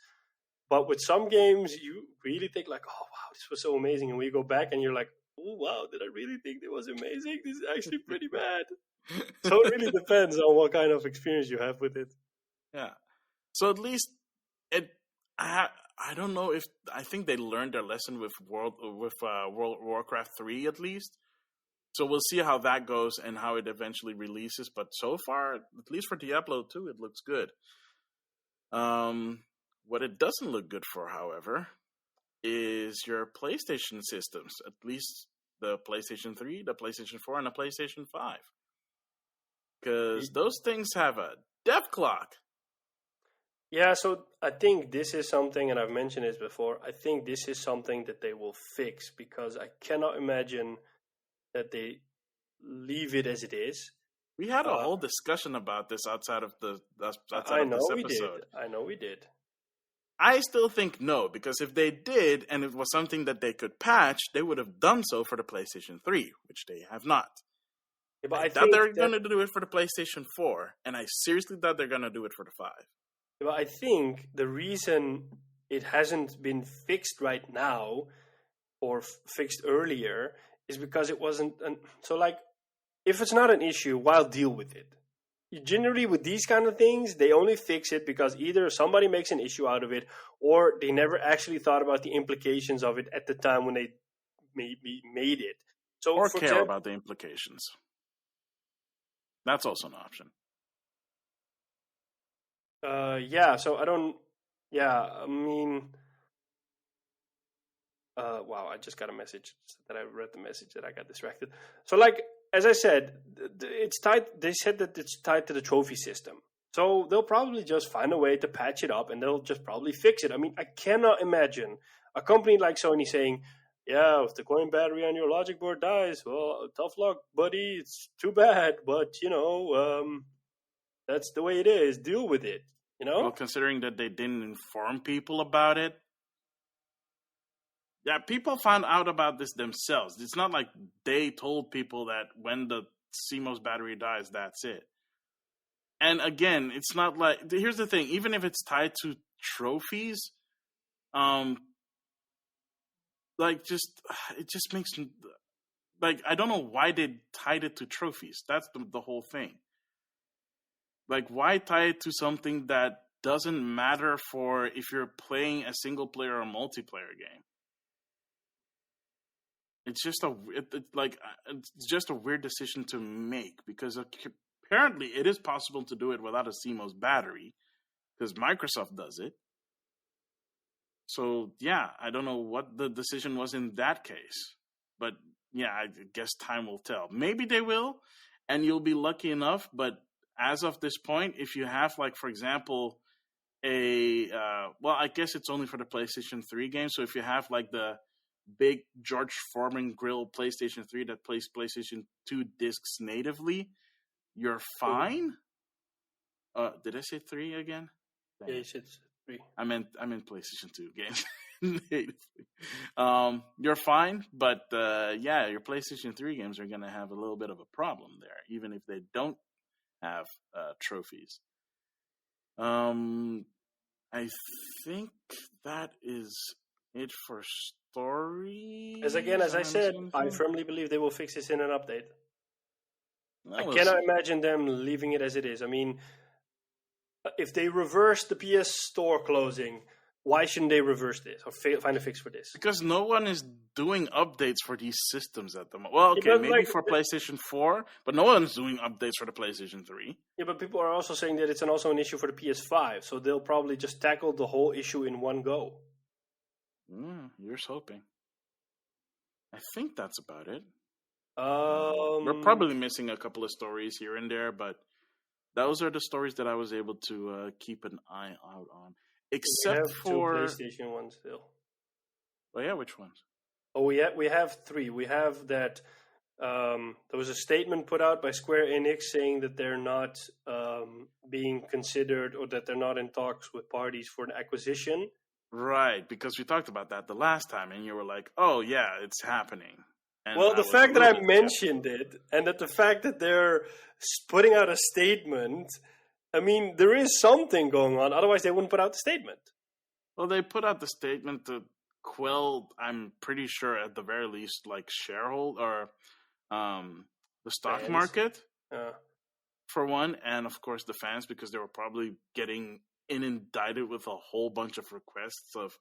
S2: But with some games, you really think oh, wow, this was so amazing. And when you go back and you're oh, wow, did I really think it was amazing? This is actually pretty bad. So it really depends on what kind of experience you have with it.
S1: Yeah. So at least I don't know if I think they learned their lesson with World Warcraft 3 at least. So we'll see how that goes and how it eventually releases. But so far, at least for Diablo 2, it looks good. What it doesn't look good for, however, is your PlayStation systems. At least the PlayStation 3, the PlayStation 4, and the PlayStation 5. Because those things have a dev clock.
S2: Yeah, so I think this is something, and I've mentioned this before. I think this is something that they will fix because I cannot imagine that they leave it as it is.
S1: We had a
S2: Uh,
S1: whole discussion about this outside of
S2: I
S1: this
S2: know we did.
S1: episode.
S2: I know we did.
S1: I still think no, because if they did and it was something that they could patch, they would have done so for the PlayStation 3, which they have not.
S2: Yeah, but
S1: I
S2: I
S1: thought
S2: think
S1: they were going to do it for the PlayStation 4, and I seriously thought they're going to do it for the 5.
S2: But I think the reason it hasn't been fixed right now or fixed earlier is because it wasn't. So, like, if it's not an issue, why deal with it? Generally, with these kind of things, they only fix it because either somebody makes an issue out of it or they never actually thought about the implications of it at the time when they made it. So,
S1: Or
S2: for
S1: care
S2: example,
S1: about the implications. That's also an option.
S2: yeah, so I don't. Yeah, I mean, wow, I just got a message that I read the message that I got distracted. So, like, as I said, it's tied. They said that it's tied to the trophy system. So they'll probably just find a way to patch it up and they'll just probably fix it. I mean, I cannot imagine a company like Sony saying, yeah, if the coin battery on your logic board dies, well, tough luck, buddy. It's too bad, but, that's the way it is. Deal with it,
S1: Well, considering that they didn't inform people about it, yeah, people found out about this themselves. It's not like they told people that when the CMOS battery dies, that's it. And again, it's not like, here's the thing, even if it's tied to trophies, it just makes, like, I don't know why they tied it to trophies. That's the whole thing. Like, why tie it to something that doesn't matter for if you're playing a single player or multiplayer game? It's just it's just a weird decision to make because apparently it is possible to do it without a CMOS battery because Microsoft does it. So yeah, I don't know what the decision was in that case, but yeah, I guess time will tell. Maybe they will, and you'll be lucky enough. But as of this point, if you have, like, for example, I guess it's only for the PlayStation 3 game. So if you have like the big George Foreman grill PlayStation 3 that plays PlayStation 2 discs natively, you're fine. Did I say 3 again?
S2: Yeah, you said 3.
S1: I meant PlayStation 2 games natively. You're fine, but your PlayStation 3 games are going to have a little bit of a problem there, even if they don't have trophies. I think that is it for story.
S2: As I said, I firmly believe they will fix this in an update. I
S1: We'll
S2: cannot
S1: see.
S2: imagine them leaving it as it is. I mean, if they reverse the PS Store closing, why shouldn't they reverse this or find a fix for this?
S1: Because no one is doing updates for these systems at the moment. Well, okay, maybe for PlayStation 4, but no one's doing updates for the PlayStation 3.
S2: Yeah, but people are also saying that it's also an issue for the PS5, so they'll probably just tackle the whole issue in one go.
S1: Here's hoping. I think that's about it.
S2: We're
S1: probably missing a couple of stories here and there, but those are the stories that I was able to keep an eye out on. Except for
S2: 2 PlayStation ones still.
S1: Oh yeah, which ones?
S2: Oh, we have 3. We have that. There was a statement put out by Square Enix saying that they're not being considered or that they're not in talks with parties for an acquisition.
S1: Right, because we talked about that the last time, and you were like, "Oh yeah, it's happening." And
S2: well, the fact that I mentioned it, and that the fact that they're putting out a statement, I mean, there is something going on. Otherwise, they wouldn't put out the statement.
S1: Well, they put out the statement to quell, I'm pretty sure, at the very least, like shareholder or the stock
S2: fans.
S1: Market, for one, and of course the fans, because they were probably getting inundated with a whole bunch of requests of,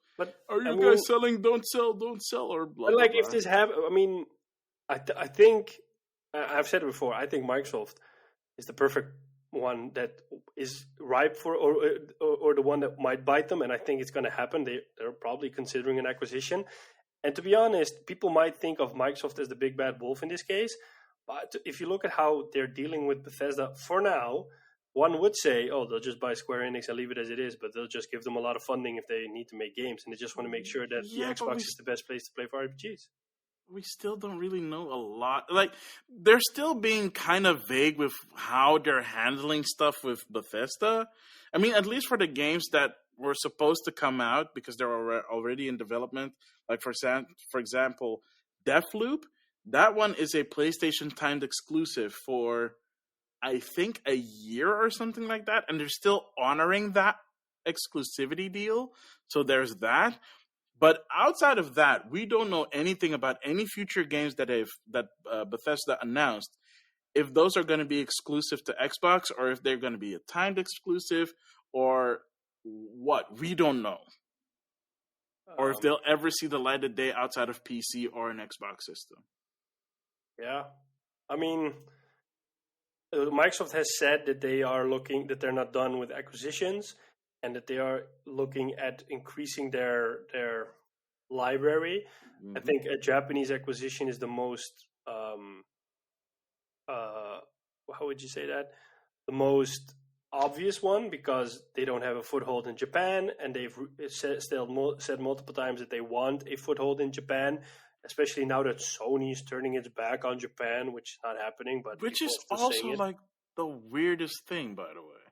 S1: "Are you guys selling? Don't sell, or blah, blah,
S2: like,
S1: blah."
S2: if this happens, I mean, I think, I've said it before, I think Microsoft is the perfect one that is ripe for, or the one that might bite them, and I think it's going to happen. They're probably considering an acquisition. And to be honest, people might think of Microsoft as the big bad wolf in this case, but if you look at how they're dealing with Bethesda for now, one would say, oh, they'll just buy Square Enix and leave it as it is, but they'll just give them a lot of funding if they need to make games, and they just want to make sure that the Xbox is the best place to play for RPGs.
S1: We still don't really know a lot. Like, they're still being kind of vague with how they're handling stuff with Bethesda. I mean, at least for the games that were supposed to come out because they're already in development. Like, for example, Deathloop. That one is a PlayStation timed exclusive for, I think, a year or something like that. And they're still honoring that exclusivity deal. So there's that. But outside of that, we don't know anything about any future games that Bethesda announced. If those are going to be exclusive to Xbox, or if they're going to be a timed exclusive, or what, we don't know. Or if they'll ever see the light of day outside of PC or an Xbox system.
S2: Yeah, I mean, Microsoft has said that that they're not done with acquisitions, and that they are looking at increasing their library. Mm-hmm. I think a Japanese acquisition is the most, how would you say that? The most obvious one, because they don't have a foothold in Japan, and they've said multiple times that they want a foothold in Japan, especially now that Sony is turning its back on Japan, which is not happening. But
S1: which is also like the weirdest thing, by the way.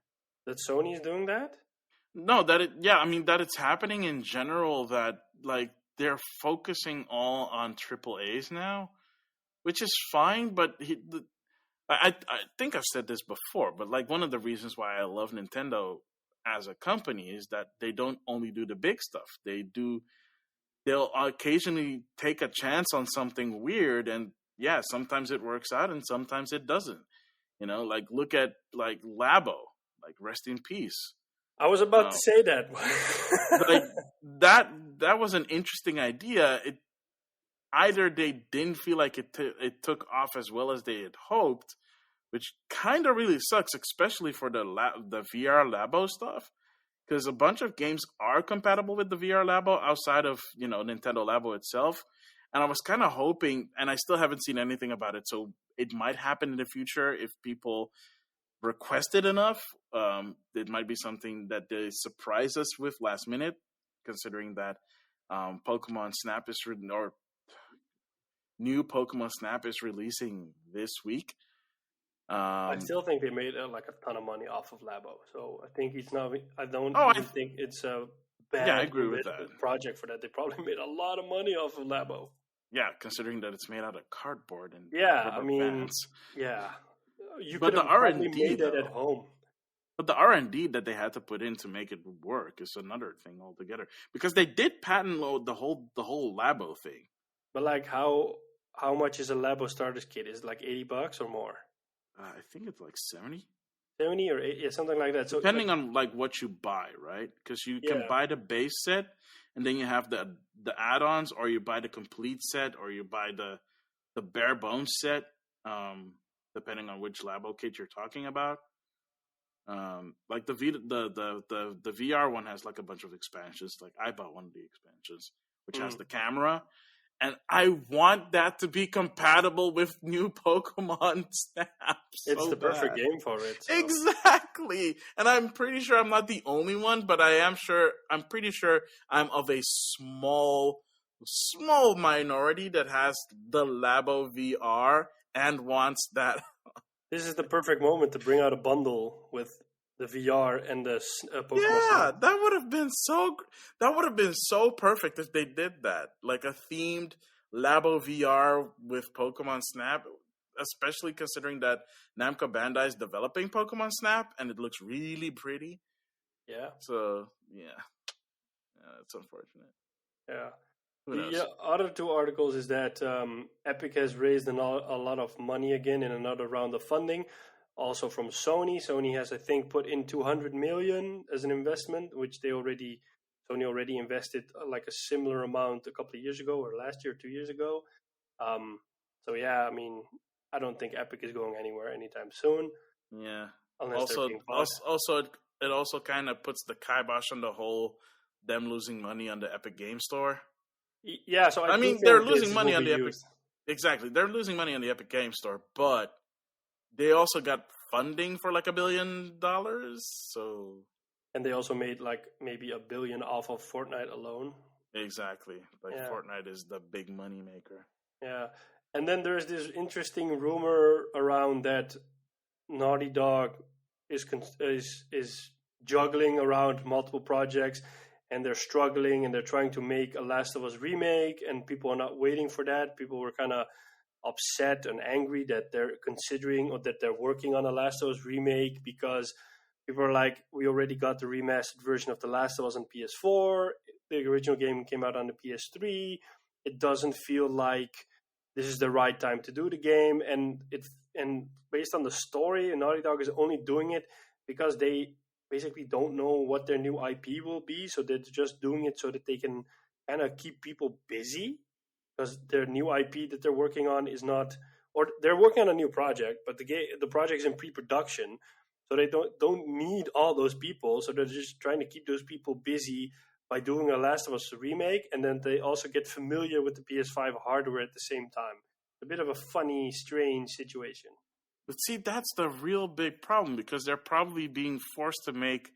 S2: That Sony is doing that?
S1: No, that it's happening in general, that like they're focusing all on AAAs now, which is fine, but I think I've said this before, but like one of the reasons why I love Nintendo as a company is that they don't only do the big stuff. They'll occasionally take a chance on something weird, and yeah, sometimes it works out and sometimes it doesn't. You know, like look at like Labo, like rest in peace.
S2: I was about to say that.
S1: Like that was an interesting idea. Either they didn't feel like it took off as well as they had hoped, which kind of really sucks, especially for the VR Labo stuff, because a bunch of games are compatible with the VR Labo outside of, Nintendo Labo itself. And I was kind of hoping, and I still haven't seen anything about it, so it might happen in the future if people request it enough. It might be something that they surprise us with last minute, considering that Pokemon Snap new Pokemon Snap is releasing this week.
S2: I still think they made a ton of money off of Labo, so I think it's not. I don't think it's a bad
S1: I agree with that.
S2: Project for that. They probably made a lot of money off of Labo.
S1: Yeah, considering that it's made out of cardboard and
S2: bands. Yeah, you could
S1: have
S2: probably made it at home.
S1: But the R&D that they had to put in to make it work is another thing altogether. Because they did patent the whole Labo thing.
S2: But like, how much is a Labo starter kit? Is it like $80 or more?
S1: I think it's like 70.
S2: 70 or 80, something like that. So
S1: depending on like what you buy, right? Because you can buy the base set, and then you have the add-ons, or you buy the complete set, or you buy the bare bones set, depending on which Labo kit you're talking about. Like the VR one has like a bunch of expansions. Like I bought one of the expansions, which has the camera. And I want that to be compatible with new Pokemon Snap.
S2: It's the perfect game for it. So.
S1: Exactly. And I'm pretty sure I'm not the only one, but I'm pretty sure I'm of a small minority that has the Labo VR and wants that.
S2: This is the perfect moment to bring out a bundle with the VR and the Pokemon
S1: Snap.
S2: Snap.
S1: That would have been so perfect if they did that. Like a themed Labo VR with Pokemon Snap, especially considering that Namco Bandai is developing Pokemon Snap and it looks really pretty.
S2: Yeah.
S1: So, it's unfortunate.
S2: Yeah. The other two articles is that Epic has raised a lot of money again in another round of funding. Also from Sony. Sony has, I think, put in $200 million as an investment, which Sony already invested like a similar amount a couple of years ago, or last year, 2 years ago. So yeah, I mean, I don't think Epic is going anywhere anytime soon.
S1: Yeah.
S2: Unless
S1: it also kind of puts the kibosh on the whole them losing money on the Epic Game Store.
S2: Yeah, so I
S1: mean, they're losing money on the Epic. Exactly, they're losing money on the Epic Game Store, but they also got funding for like $1 billion. So,
S2: and they also made like maybe $1 billion off of Fortnite alone.
S1: Exactly, like Fortnite is the big money maker.
S2: Yeah, and then there's this interesting rumor around that Naughty Dog is juggling around multiple projects, and they're struggling, and they're trying to make a Last of Us remake, and people are not waiting for that. People were kind of upset and angry that they're considering or that they're working on a Last of Us remake because people are like, we already got the remastered version of The Last of Us on PS4. The original game came out on the PS3. It doesn't feel like this is the right time to do the game, and based on the story, Naughty Dog is only doing it because they basically don't know what their new IP will be, so they're just doing it so that they can kind of keep people busy, because their new IP that they're working on is not, or they're working on a new project, but the project is in pre-production, so they don't need all those people, so they're just trying to keep those people busy by doing a Last of Us remake, and then they also get familiar with the PS5 hardware at the same time. A bit of a funny, strange situation.
S1: But see, that's the real big problem, because they're probably being forced to make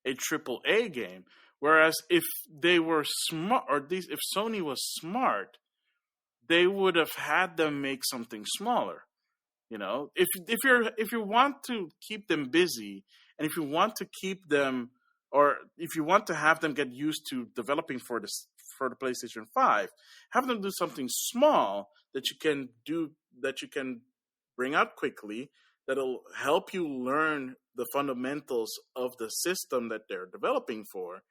S1: a AAA game. Whereas if they were smart, or at least if Sony was smart, they would have had them make something smaller. You know, if you want to keep them busy, and if you want to keep them, or if you want to have them get used to developing for the PlayStation 5, have them do something small that you can bring out quickly, that'll help you learn the fundamentals of the system that they're developing for,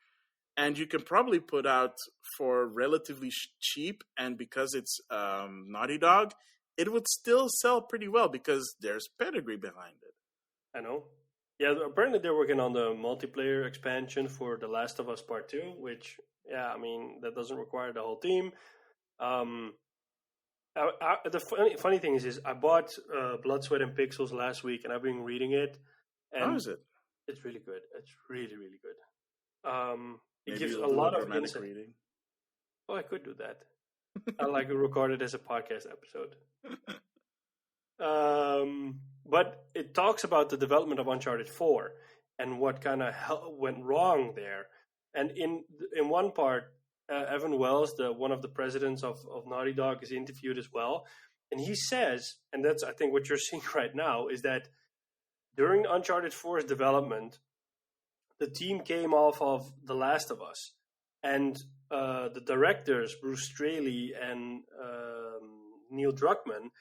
S1: and you can probably put out for relatively cheap, and because it's Naughty Dog, it would still sell pretty well because there's pedigree behind it.
S2: I know. Yeah, apparently they're working on the multiplayer expansion for The Last of Us Part 2, which, yeah, I mean, that doesn't require the whole team. The funny thing is I bought Blood, Sweat, and Pixels last week, and I've been reading it. And
S1: how is it?
S2: It's really good. It's really, really good. It
S1: Maybe
S2: gives
S1: a
S2: lot of
S1: insight.
S2: reading. Oh, I could do that. I like to record it as a podcast episode. But it talks about the development of Uncharted 4 and what kind of went wrong there. And in one part, Evan Wells, one of the presidents of Naughty Dog, is interviewed as well. And he says, and that's I think what you're seeing right now, is that during Uncharted 4's development, the team came off of The Last of Us. And the directors, Bruce Straley and Neil Druckmann,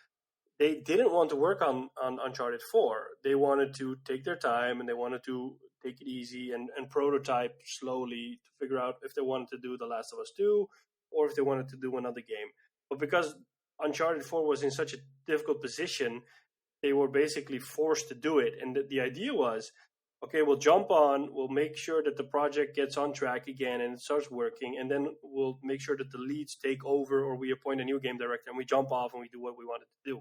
S2: they didn't want to work on Uncharted 4. They wanted to take their time, and they wanted to take it easy and prototype slowly to figure out if they wanted to do The Last of Us 2 or if they wanted to do another game. But because Uncharted 4 was in such a difficult position, they were basically forced to do it. And the idea was, okay, we'll jump on, we'll make sure that the project gets on track again and it starts working, and then we'll make sure that the leads take over, or we appoint a new game director and we jump off and we do what we wanted to do.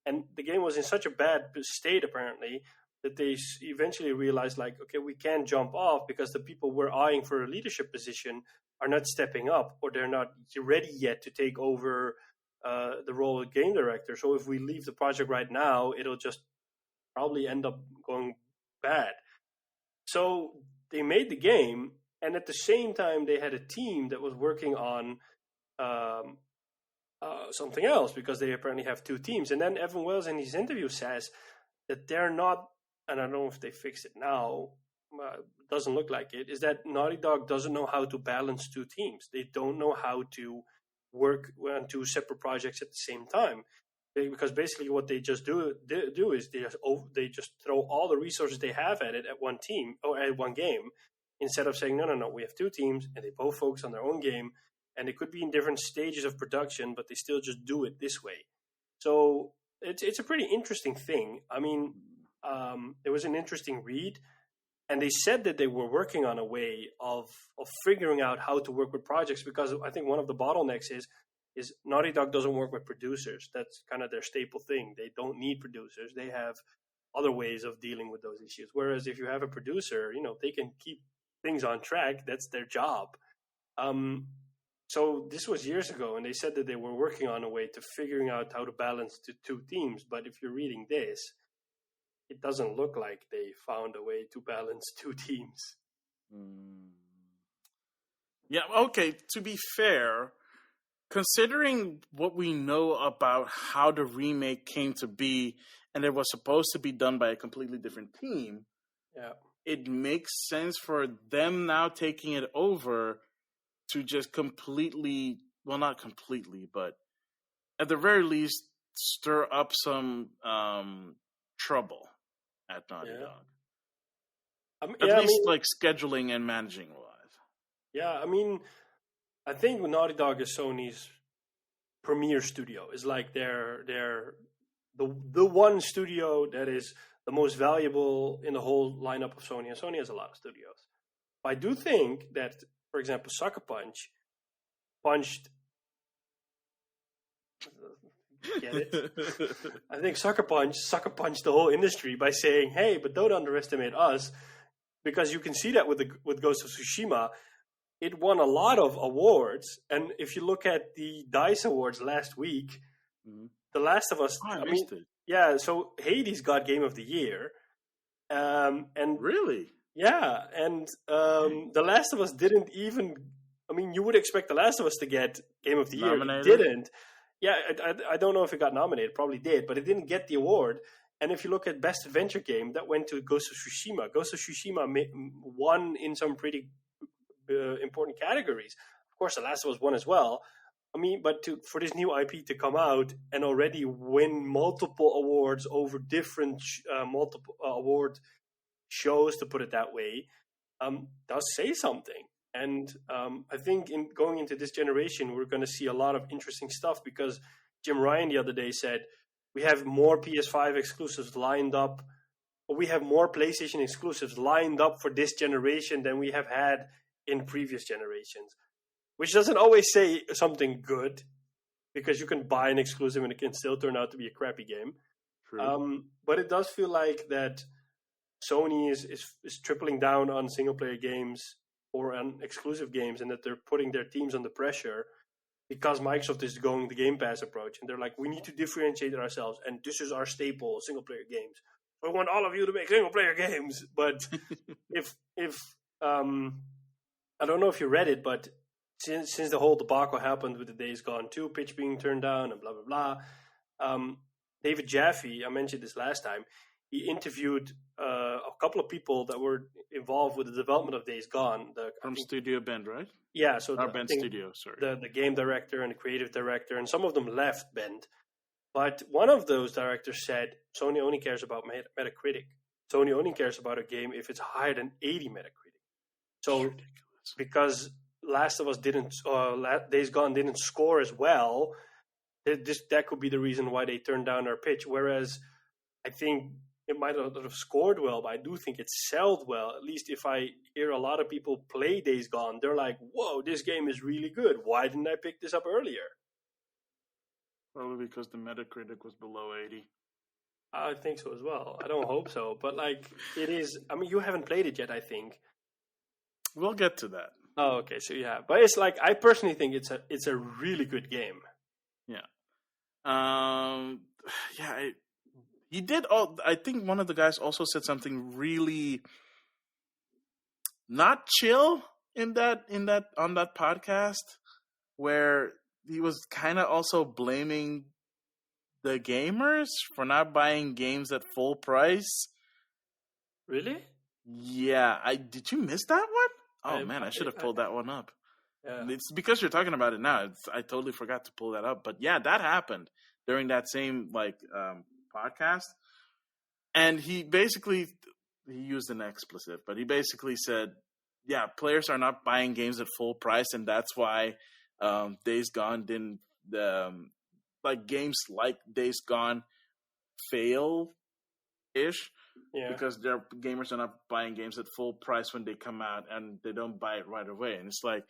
S2: And the game was in such a bad state, apparently, that they eventually realized, like, okay, we can't jump off because the people we're eyeing for a leadership position are not stepping up, or they're not ready yet to take over the role of game director. So if we leave the project right now, it'll just probably end up going bad. So they made the game, and at the same time, they had a team that was working on something else, because they apparently have two teams. And then Evan Wells in his interview says that they're not, and I don't know if they fixed it now, doesn't look like it, is that Naughty Dog doesn't know how to balance two teams. They don't know how to work on two separate projects at the same time. Because basically what they just do is they just throw all the resources they have at it at one team, or at one game, instead of saying, no, we have two teams and they both focus on their own game, and they could be in different stages of production, but they still just do it this way. So it's a pretty interesting thing. I mean, it was an interesting read, and they said that they were working on a way of figuring out how to work with projects, because I think one of the bottlenecks is Naughty Dog doesn't work with producers. That's kind of their staple thing. They don't need producers. They have other ways of dealing with those issues. Whereas if you have a producer, they can keep things on track. That's their job. So this was years ago, and they said that they were working on a way to figuring out how to balance the two teams. But if you're reading this, it doesn't look like they found a way to balance two teams.
S1: Yeah, okay, to be fair, considering what we know about how the remake came to be, and it was supposed to be done by a completely different team, it makes sense for them now taking it over to just completely, well, not completely, but at the very least, stir up some trouble at Naughty Dog. At least, like, scheduling and managing wise.
S2: Yeah, I mean, I think Naughty Dog is Sony's premier studio. It's like they're the one studio that is the most valuable in the whole lineup of Sony. And Sony has a lot of studios. But I do think that, for example, Sucker Punch punched. Get it? I think Sucker punched the whole industry by saying, "Hey, but don't underestimate us," because you can see that with Ghost of Tsushima. It won a lot of awards, and if you look at the DICE Awards last week, The Last of Us. So Hades got Game of the Year, and
S1: really,
S2: yeah, and The Last of Us didn't even. I mean, you would expect The Last of Us to get Game of the Year. It didn't. Yeah, I don't know if it got nominated. Probably did, but it didn't get the award. And if you look at Best Adventure Game, that went to Ghost of Tsushima. Ghost of Tsushima won in some pretty important categories. Of course, The Last of Us won as well. I mean, but for this new IP to come out and already win multiple awards over different multiple award shows, to put it that way, does say something. And I think going into this generation, we're going to see a lot of interesting stuff, because Jim Ryan the other day said we have more PS5 exclusives lined up, or we have more PlayStation exclusives lined up for this generation than we have had in previous generations, which doesn't always say something good, because you can buy an exclusive and it can still turn out to be a crappy game. But it does feel like that Sony is tripling down on single-player games or on exclusive games, and that they're putting their teams under pressure because Microsoft is going the Game Pass approach. And they're like, we need to differentiate ourselves, and this is our staple, single-player games. We want all of you to make single-player games. But if I don't know if you read it, but since the whole debacle happened with the Days Gone 2 pitch being turned down and blah, blah, blah, David Jaffe, I mentioned this last time, he interviewed a couple of people that were involved with the development of Days Gone.
S1: From Studio Bend, right?
S2: Yeah. So
S1: Bend Studio, sorry.
S2: The game director and the creative director, and some of them left Bend. But one of those directors said, Sony only cares about Metacritic. Sony only cares about a game if it's higher than 80 Metacritic. So because Last of Us Days Gone didn't score as well, that could be the reason why they turned down our pitch. Whereas I think it might not have scored well, but I do think it sold well. At least if I hear a lot of people play Days Gone, they're like, whoa, this game is really good. Why didn't I pick this up earlier?
S1: Probably because the Metacritic was below 80.
S2: I think so as well. I don't hope so. But like, it is, I mean, you haven't played it yet, I think.
S1: We'll get to that.
S2: Oh, okay. So yeah, but it's like, I personally think it's a really good game.
S1: Yeah. He did all. I think one of the guys also said something really not chill on that podcast, where he was kind of also blaming the gamers for not buying games at full price.
S2: Really?
S1: Yeah. Did you miss that one? Oh man, I should have pulled that one up. Yeah. It's because you're talking about it now. I totally forgot to pull that up. But yeah, that happened during that same podcast. And he used an expletive, but he basically said, yeah, players are not buying games at full price, and that's why Days Gone didn't games like Days Gone fail-ish. Yeah. Because their gamers are not buying games at full price when they come out, and they don't buy it right away. And it's like,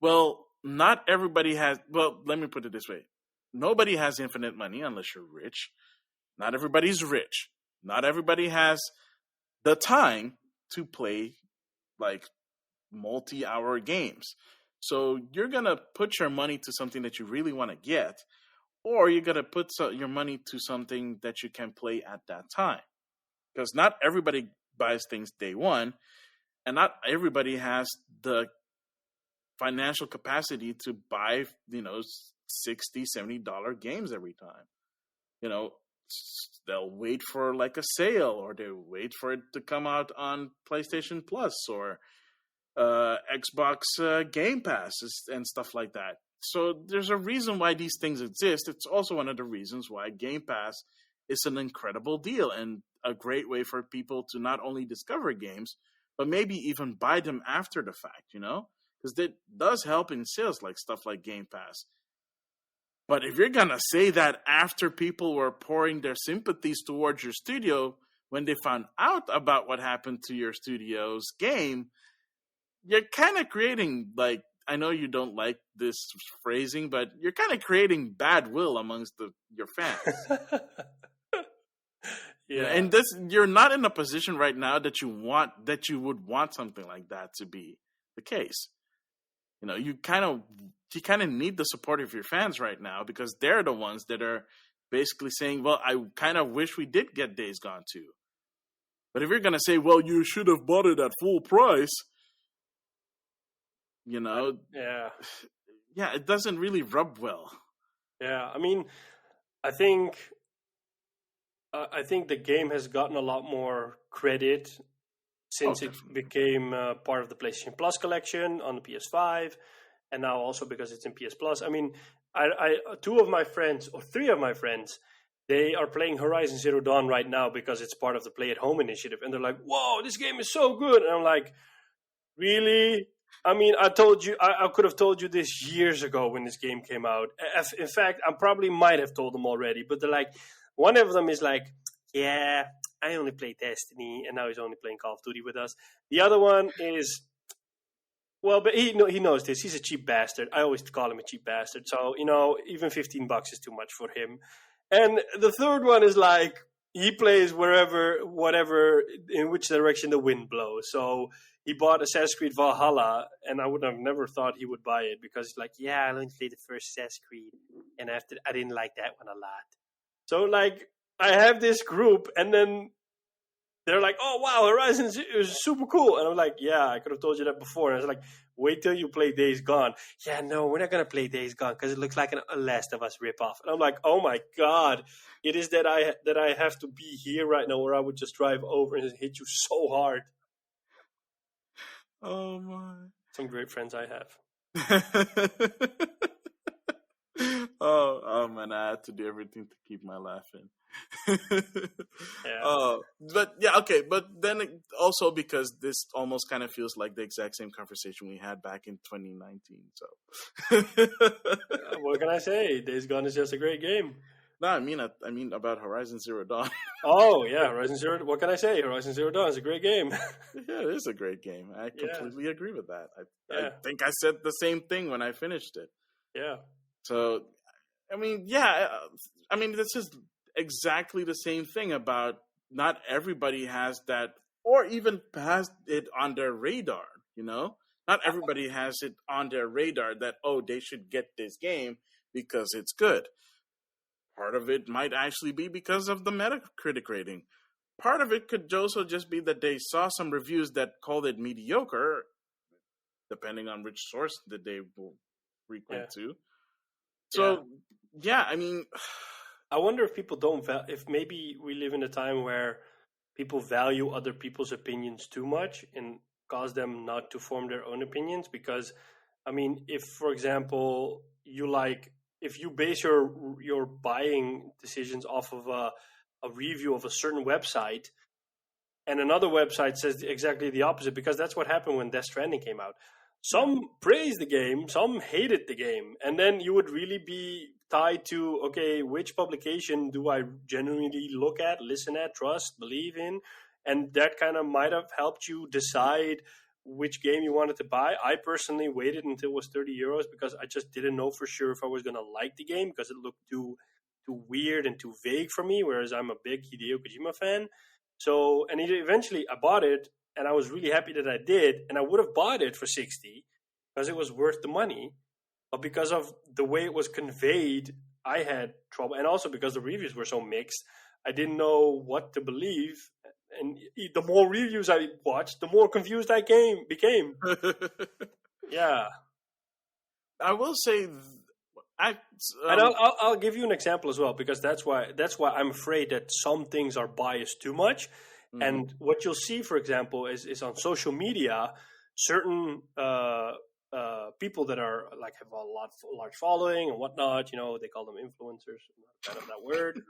S1: well, not everybody has. Well, let me put it this way: nobody has infinite money unless you're rich. Not everybody's rich. Not everybody has the time to play multi-hour games. So you're gonna put your money to something that you really want to get, or you're gonna put your money to something that you can play at that time. because not everybody buys things day one, and not everybody has the financial capacity to buy, $60, $70 games every time. They'll wait for like a sale, or they wait for it to come out on PlayStation Plus or Xbox Game Pass and stuff like that. So there's a reason why these things exist. It's also one of the reasons why Game Pass is an incredible deal and a great way for people to not only discover games, but maybe even buy them after the fact, because it does help in sales, like stuff like Game Pass. But if you're going to say that after people were pouring their sympathies towards your studio when they found out about what happened to your studio's game, you're kind of creating, like, I know you don't like this phrasing, but you're kind of creating bad will amongst your fans.
S2: Yeah.
S1: And you're not in a position right now that you would want something like that to be the case. You kind of need the support of your fans right now, because they're the ones that are basically saying, well, I kind of wish we did get Days Gone 2. But if you're going to say, well, you should have bought it at full price,
S2: yeah,
S1: it doesn't really rub well.
S2: Yeah, I mean, I think the game has gotten a lot more credit since it became part of the PlayStation Plus collection on the PS5, and now also because it's in PS Plus. I mean, I 3 of my friends, they are playing Horizon Zero Dawn right now because it's part of the Play at Home initiative, and they're like, "Whoa, this game is so good!" And I'm like, "Really?" I mean, I told you, I could have told you this years ago when this game came out. In fact, I probably might have told them already, but they're like, one of them is like, yeah, I only play Destiny, and now he's only playing Call of Duty with us. The other one is, well, but he knows this. He's a cheap bastard. I always call him a cheap bastard. So, even $15 is too much for him. And the third one is like, he plays whatever, in which direction the wind blows. So he bought Assassin's Creed Valhalla, and I would have never thought he would buy it because he's like, yeah, I only played the first Assassin's Creed, and after I didn't like that one a lot. So like, I have this group, and then they're like, oh wow, Horizon is super cool, and I'm like, yeah, I could have told you that before. And I was like, wait till you play Days Gone. Yeah, no, we're not gonna play Days Gone because it looks like a Last of Us ripoff. And I'm like, oh my god, it is that I have to be here right now, or I would just drive over and hit you so hard.
S1: Oh my!
S2: Some great friends I have.
S1: Oh man, I had to do everything to keep my laugh in.
S2: Yeah.
S1: But yeah, okay. But then also because this almost kind of feels like the exact same conversation we had back in 2019. So
S2: what can I say? Days Gone is just a great game.
S1: No, I mean about Horizon Zero Dawn.
S2: Oh yeah, Horizon Zero. What can I say? Horizon Zero Dawn is a great game.
S1: Yeah, it is a great game. I completely agree with that.
S2: Yeah.
S1: I think I said the same thing when I finished it.
S2: Yeah.
S1: So, this is exactly the same thing about not everybody has that, or even has it on their radar, Not everybody has it on their radar that, they should get this game because it's good. Part of it might actually be because of the Metacritic rating. Part of it could also just be that they saw some reviews that called it mediocre, depending on which source that they will frequent to. So,
S2: I wonder if people don't if maybe we live in a time where people value other people's opinions too much and cause them not to form their own opinions. Because, if, for example, if you base your buying decisions off of a review of a certain website, and another website says exactly the opposite, because that's what happened when Death Stranding came out. Some praised the game, some hated the game, and then you would really be tied to, okay, which publication do I genuinely look at, listen at, trust, believe in? And that kind of might have helped you decide which game you wanted to buy. I personally waited until it was €30 because I just didn't know for sure if I was going to like the game because it looked too weird and too vague for me, whereas I'm a big Hideo Kojima fan. So, and eventually I bought it, and I was really happy that I did, and I would have bought it for $60 because it was worth the money. But because of the way it was conveyed, I had trouble. And also because the reviews were so mixed, I didn't know what to believe. the more reviews I watched, the more confused I became. Yeah.
S1: I will say,
S2: and I'll give you an example as well, because that's why I'm afraid that some things are biased too much. Mm-hmm. And what you'll see, for example, is on social media, certain people that are like have a large following and whatnot. They call them influencers. I'm not a fan of that word.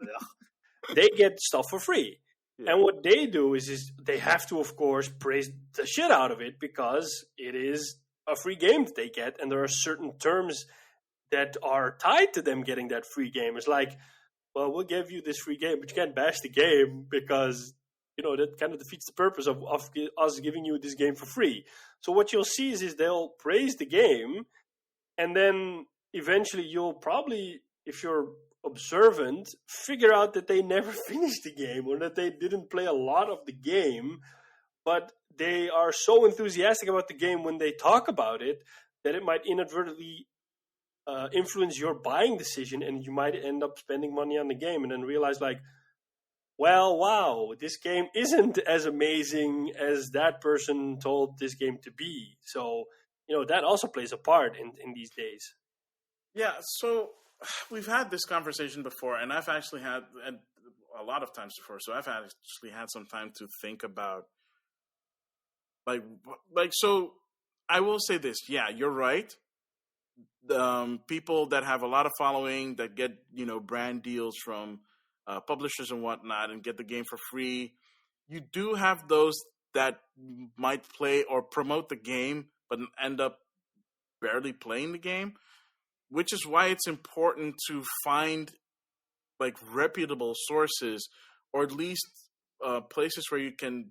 S2: They get stuff for free. Yeah. And what they do is they have to, of course, praise the shit out of it because it is a free game that they get, and there are certain terms that are tied to them getting that free game. It's like, well, we'll give you this free game, but you can't bash the game because, that kind of defeats the purpose of us giving you this game for free. So what you'll see is they'll praise the game, and then eventually you'll probably, if you're observant, figure out that they never finished the game or that they didn't play a lot of the game, but they are so enthusiastic about the game when they talk about it that it might inadvertently influence your buying decision, and you might end up spending money on the game and then realize like, well, wow, this game isn't as amazing as that person told this game to be. So, that also plays a part in these days.
S1: Yeah, so we've had this conversation before, and I've actually had a lot of times before, so I've actually had some time to think about so I will say this. Yeah, you're right. People that have a lot of following that get, brand deals from publishers and whatnot and get the game for free. You do have those that might play or promote the game, but end up barely playing the game, which is why it's important to find reputable sources, or at least places where you can,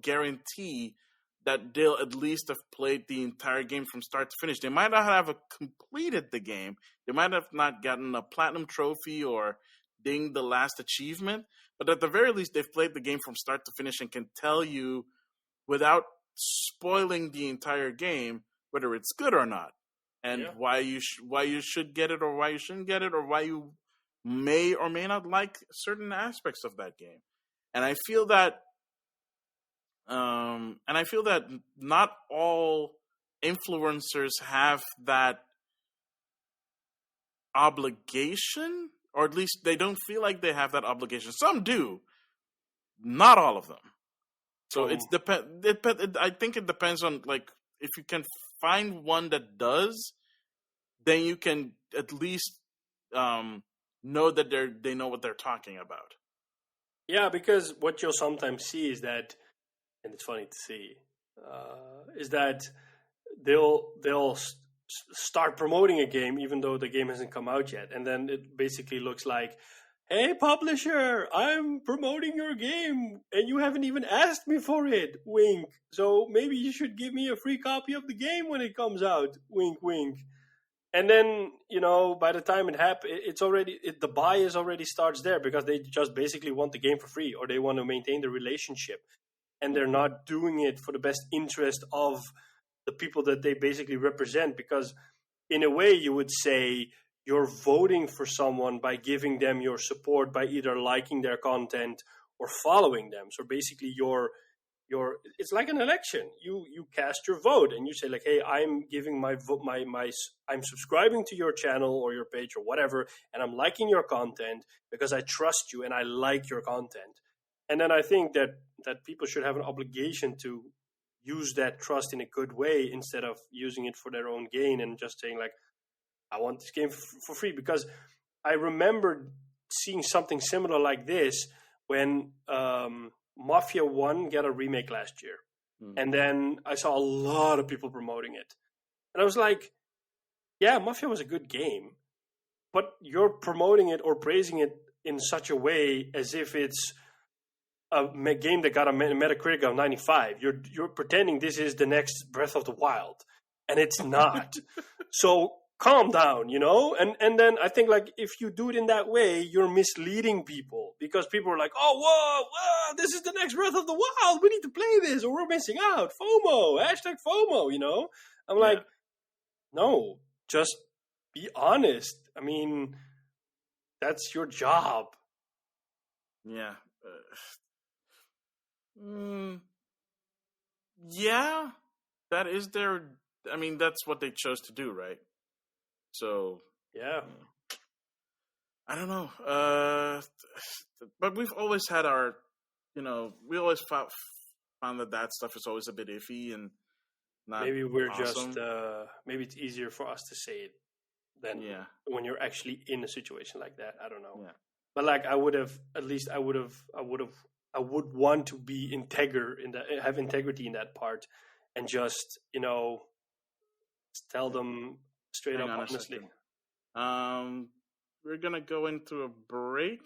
S1: guarantee that they'll at least have played the entire game from start to finish. They might not have completed the game. They might have not gotten a platinum trophy or dinged the last achievement, but at the very least, they've played the game from start to finish and can tell you, without spoiling the entire game, whether it's good or not, and why you should get it or why you shouldn't get it, or why you may or may not like certain aspects of that game. And I feel that not all influencers have that obligation, or at least they don't feel like they have that obligation. Some do, not all of them. So I think it depends on if you can find one that does, then you can at least know that they know what they're talking about.
S2: Yeah, because what you'll sometimes see is that, and it's funny to see, is that they'll start promoting a game even though the game hasn't come out yet, and then it basically looks like, hey, publisher, I'm promoting your game and you haven't even asked me for it, wink. So maybe you should give me a free copy of the game when it comes out, wink, wink. And then, by the time it happens, the bias already starts there, because they just basically want the game for free, or they want to maintain the relationship. And they're not doing it for the best interest of the people that they basically represent. Because in a way, you would say you're voting for someone by giving them your support by either liking their content or following them. So basically, it's like an election. You cast your vote and you say like, hey, I'm giving my vote, I'm subscribing to your channel or your page or whatever, and I'm liking your content because I trust you and I like your content. And then I think that people should have an obligation to use that trust in a good way, instead of using it for their own gain and just saying like, I want this game for free. Because I remember seeing something similar like this when Mafia 1 got a remake last year. Mm-hmm. And then I saw a lot of people promoting it. And I was like, yeah, Mafia was a good game, but you're promoting it or praising it in such a way as if it's a game that got a Metacritic of 95. You're pretending this is the next Breath of the Wild, and it's not. So calm down, And then I think like if you do it in that way, you're misleading people, because people are like, oh, whoa, this is the next Breath of the Wild. We need to play this or we're missing out. FOMO, #FOMO, I'm like, no, just be honest. I mean, that's your job.
S1: Yeah. Yeah, that is their. I mean, that's what they chose to do, right? So
S2: Yeah.
S1: I don't know. But we've always had our, we always found that stuff is always a bit iffy and not
S2: Maybe we're
S1: awesome.
S2: just maybe it's easier for us to say it than when you're actually in a situation like that. I don't know.
S1: Yeah.
S2: But like I would want to be have integrity in that part, and just tell them straight
S1: Hang
S2: up
S1: on a
S2: honestly.
S1: second. We're gonna go into a break.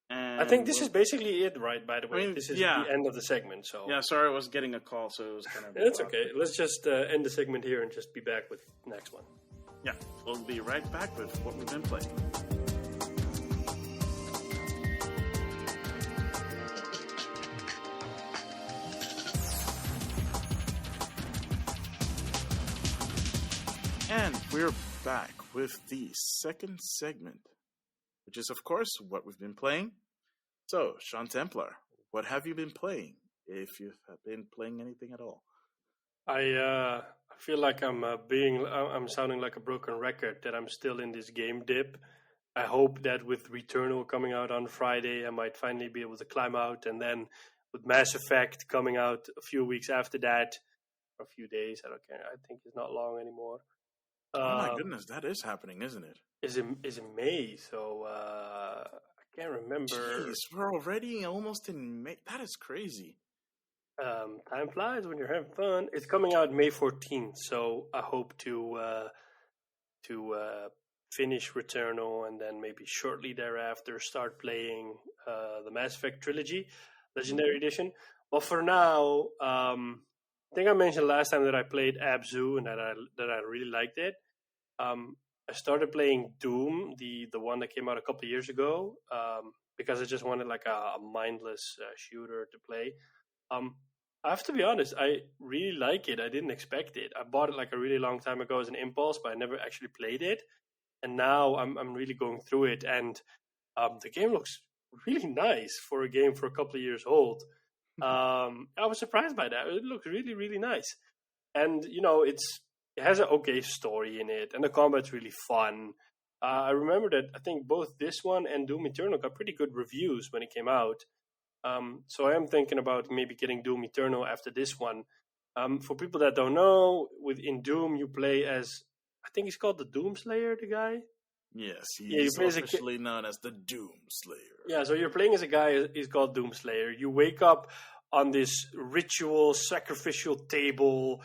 S1: And
S2: I think this is basically it, right? By the way,
S1: I mean,
S2: this is the end of the segment. So
S1: yeah, sorry, I was getting a call, so it was kind of.
S2: It's okay. Let's just end the segment here and just be back with the next one.
S1: Yeah, we'll be right back with what we've been playing. And we're back with the second segment, which is, of course, what we've been playing. So, Sean Templar, what have you been playing, if you have been playing anything at all?
S2: I feel like I'm sounding like a broken record, that I'm still in this game dip. I hope that with Returnal coming out on Friday, I might finally be able to climb out, and then with Mass Effect coming out a few weeks after that, or a few days, I don't care. I think it's not long anymore.
S1: Oh my goodness, that is happening, isn't it?
S2: Is in May, so I can't remember.
S1: Jeez, we're already almost in May. That is crazy.
S2: Time flies when you're having fun. It's coming out May 14th, so I hope to finish Returnal, and then maybe shortly thereafter start playing the Mass Effect trilogy, Legendary Edition. Well, for now, I think I mentioned last time that I played Abzu and that I really liked it. I started playing Doom, the one that came out a couple of years ago, because I just wanted like a mindless shooter to play. I have to be honest, I really like it. I didn't expect it. I bought it like a really long time ago as an impulse, but I never actually played it. And now I'm really going through it, and the game looks really nice for a game for a couple of years old. I was surprised by that. It looks really, really nice. And, it has an okay story in it, and the combat's really fun. I remember that I think both this one and Doom Eternal got pretty good reviews when it came out. So I am thinking about maybe getting Doom Eternal after this one. For people that don't know, in Doom you play as, I think he's called the Doomslayer, the guy.
S1: Yes, he's officially known as the Doomslayer.
S2: Yeah, so you're playing as a guy, he's called Doomslayer. You wake up on this ritual sacrificial table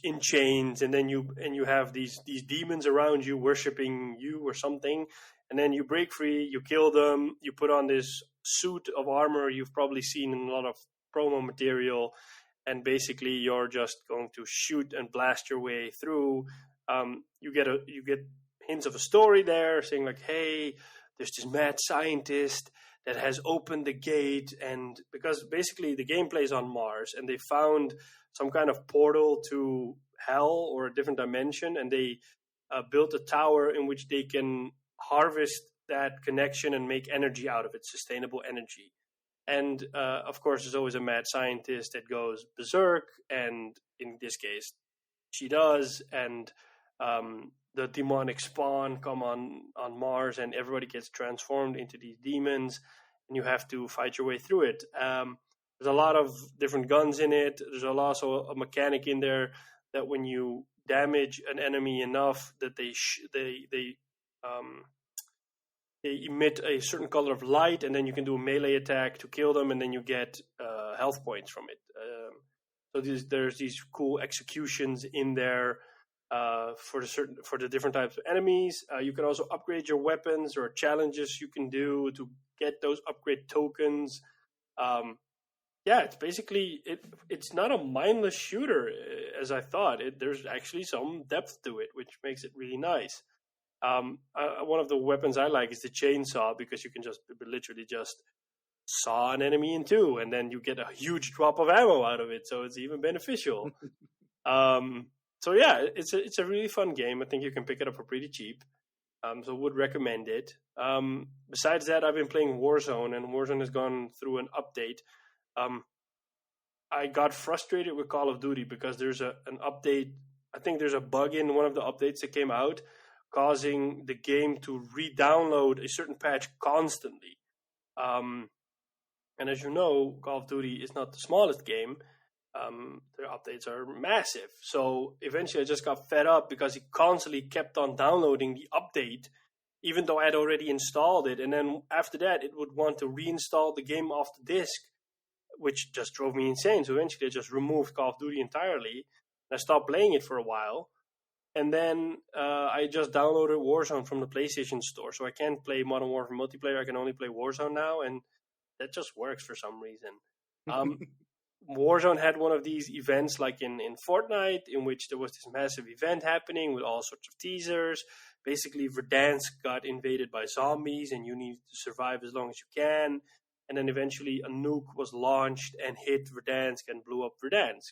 S2: in chains, and then you have these demons around you worshiping you or something, and then you break free, you kill them, you put on this suit of armor you've probably seen in a lot of promo material, and basically you're just going to shoot and blast your way through. You get hints of a story there saying like, hey, there's this mad scientist that has opened the gate, and because basically the game plays on Mars, and they found some kind of portal to hell or a different dimension, and they built a tower in which they can harvest that connection and make energy out of it, sustainable energy. And of course, there's always a mad scientist that goes berserk, and in this case, she does, and the demonic spawn come on Mars, and everybody gets transformed into these demons, and you have to fight your way through it. There's a lot of different guns in it. There's also a mechanic in there that when you damage an enemy enough that they emit a certain color of light, and then you can do a melee attack to kill them, and then you get health points from it. So there's these cool executions in there for the different types of enemies. You can also upgrade your weapons, or challenges you can do to get those upgrade tokens. It's basically it's not a mindless shooter as I thought. There's actually some depth to it, which makes it really nice. One of the weapons I like is the chainsaw, because you can just literally just saw an enemy in two, and then you get a huge drop of ammo out of it, so it's even beneficial. So yeah, it's a really fun game. I think you can pick it up for pretty cheap. So would recommend it. Besides that, I've been playing Warzone, and Warzone has gone through an update. I got frustrated with Call of Duty because there's an update. I think there's a bug in one of the updates that came out, causing the game to re-download a certain patch constantly. And as you know, Call of Duty is not the smallest game. Their updates are massive. So eventually I just got fed up because it constantly kept on downloading the update, even though I had already installed it. And then after that, it would want to reinstall the game off the disk, which just drove me insane. So eventually I just removed Call of Duty entirely. And I stopped playing it for a while. And then I just downloaded Warzone from the PlayStation Store. So I can't play Modern Warfare multiplayer. I can only play Warzone now. And that just works for some reason. Warzone had one of these events like in Fortnite, in which there was this massive event happening with all sorts of teasers. Basically, Verdansk got invaded by zombies, and you need to survive as long as you can. And then eventually a nuke was launched and hit Verdansk and blew up Verdansk.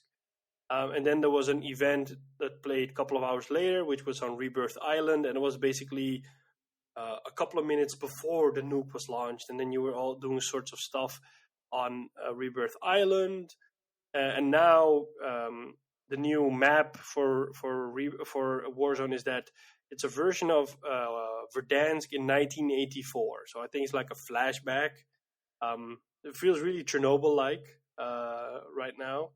S2: And then there was an event that played a couple of hours later, which was on Rebirth Island, and it was basically a couple of minutes before the nuke was launched, and then you were all doing sorts of stuff on Rebirth Island. And now the new map for Warzone is that it's a version of Verdansk in 1984. So I think it's like a flashback. It feels really Chernobyl-like right now.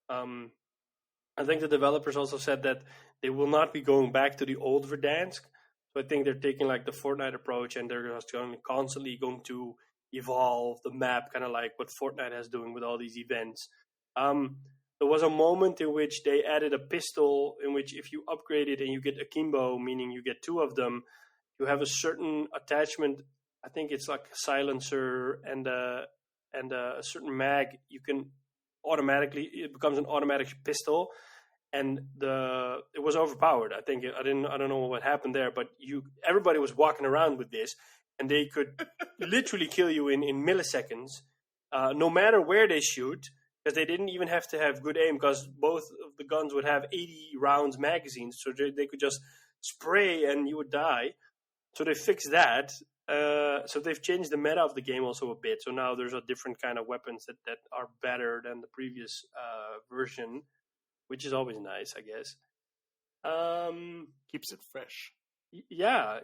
S2: I think the developers also said that they will not be going back to the old Verdansk. So I think they're taking like the Fortnite approach, and they're just constantly going to evolve the map, kind of like what Fortnite is doing with all these events. There was a moment in which they added a pistol in which if you upgrade it and you get akimbo, meaning you get two of them, you have a certain attachment. I think it's like a silencer and a certain mag. You can it becomes an automatic pistol, and it was overpowered. I don't know what happened there, but everybody was walking around with this, and they could literally kill you in milliseconds, no matter where they shoot, because they didn't even have to have good aim, because both of the guns would have 80 rounds magazines, so they could just spray and you would die. So they fixed that. So they've changed the meta of the game also a bit. So now there's a different kind of weapons that are better than the previous version, which is always nice, I guess.
S1: Keeps it fresh.
S2: Yeah.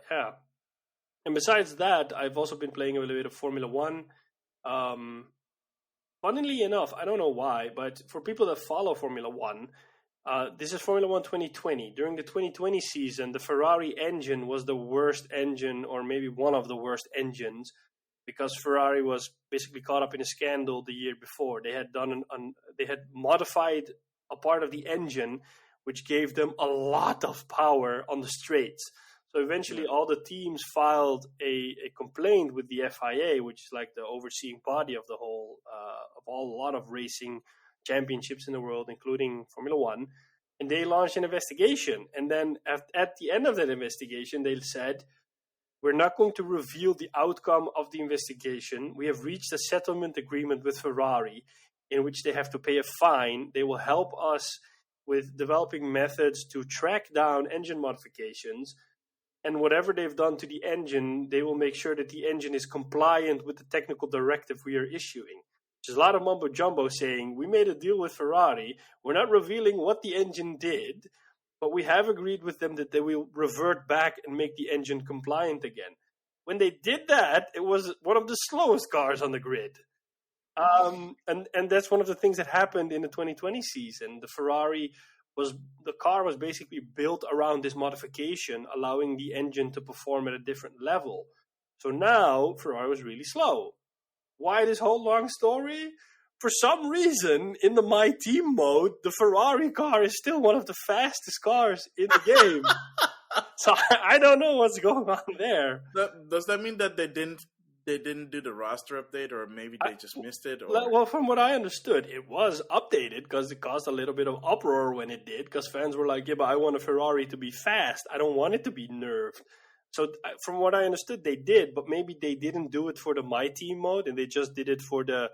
S2: And besides that, I've also been playing a little bit of Formula 1. Funnily enough, I don't know why, but for people that follow Formula 1, this is Formula 1 2020. During the 2020 season, the Ferrari engine was the worst engine, or maybe one of the worst engines, because Ferrari was basically caught up in a scandal the year before. They had they had modified a part of the engine, which gave them a lot of power on the straights. So eventually, all the teams filed a complaint with the FIA, which is like the overseeing body of the whole a lot of racing championships in the world, including Formula 1, and they launched an investigation. And then at the end of that investigation, they said, we're not going to reveal the outcome of the investigation. We have reached a settlement agreement with Ferrari in which they have to pay a fine. They will help us with developing methods to track down engine modifications. And whatever they've done to the engine, they will make sure that the engine is compliant with the technical directive we are issuing. There's a lot of mumbo jumbo saying, we made a deal with Ferrari. We're not revealing what the engine did, but we have agreed with them that they will revert back and make the engine compliant again. When they did that, it was one of the slowest cars on the grid. And that's one of the things that happened in the 2020 season. The car was basically built around this modification, allowing the engine to perform at a different level. So now Ferrari was really slow. Why this whole long story? For some reason, in the My Team mode, the Ferrari car is still one of the fastest cars in the game. So I don't know what's going on there.
S1: Does that mean that they didn't do the roster update, or maybe they just missed it? Or?
S2: Well, from what I understood, it was updated because it caused a little bit of uproar when it did, because fans were like, yeah, but I want a Ferrari to be fast. I don't want it to be nerfed. So from what I understood, they did, but maybe they didn't do it for the My Team mode, and they just did it for the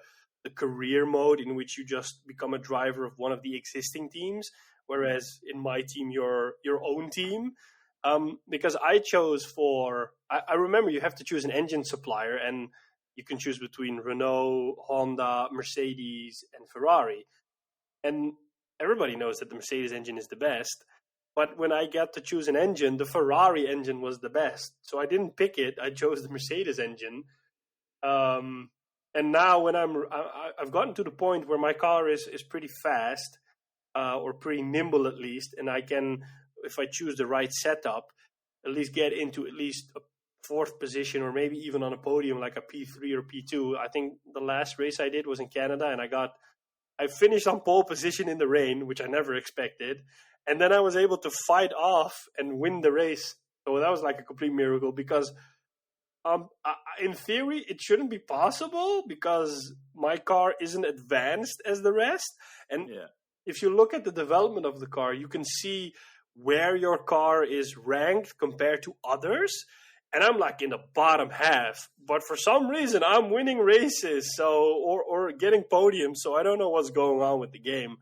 S2: career mode, in which you just become a driver of one of the existing teams, whereas in My Team, you're your own team. Because I chose I remember you have to choose an engine supplier, and you can choose between Renault, Honda, Mercedes, and Ferrari. And everybody knows that the Mercedes engine is the best. But when I got to choose an engine, the Ferrari engine was the best. So I didn't pick it. I chose the Mercedes engine. And now when I've gotten to the point where my car is pretty fast, or pretty nimble at least, and I can, if I choose the right setup, at least get into at least a fourth position or maybe even on a podium like a P3 or P2. I think the last race I did was in Canada, and I finished on pole position in the rain, which I never expected. And then I was able to fight off and win the race. So that was like a complete miracle because in theory, it shouldn't be possible because my car isn't advanced as the rest. And if you look at the development of the car, you can see where your car is ranked compared to others. And I'm like in the bottom half. But for some reason, I'm winning races or getting podiums. So I don't know what's going on with the game.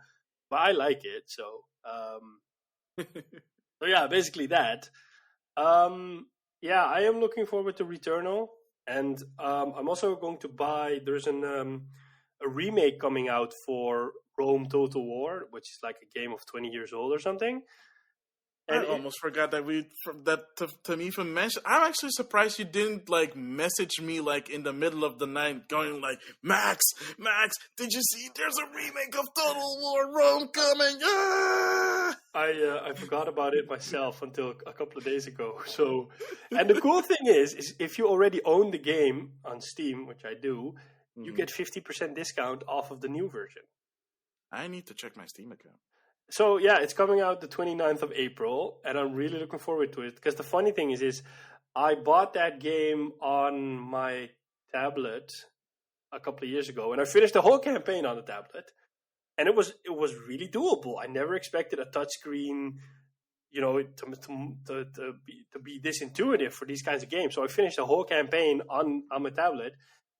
S2: But I like it. So, so yeah, basically that. Yeah, I am looking forward to Returnal, and I'm also going to buy. There's a remake coming out for Rome Total War, which is like a game of 20 years old or something. And
S1: I almost forgot that Tamifa mentioned. I'm actually surprised you didn't like message me like in the middle of the night, going like, Max, did you see? There's a remake of Total War Rome coming. Ah!
S2: I forgot about it myself until a couple of days ago. So, and the cool thing is if you already own the game on Steam, which I do, you get 50% discount off of the new version.
S1: I need to check my Steam account.
S2: So, yeah, it's coming out the 29th of April, and I'm really looking forward to it. Because the funny thing is I bought that game on my tablet a couple of years ago, and I finished the whole campaign on the tablet. And it was really doable. I never expected a touchscreen, to be this intuitive for these kinds of games. So I finished the whole campaign on my tablet,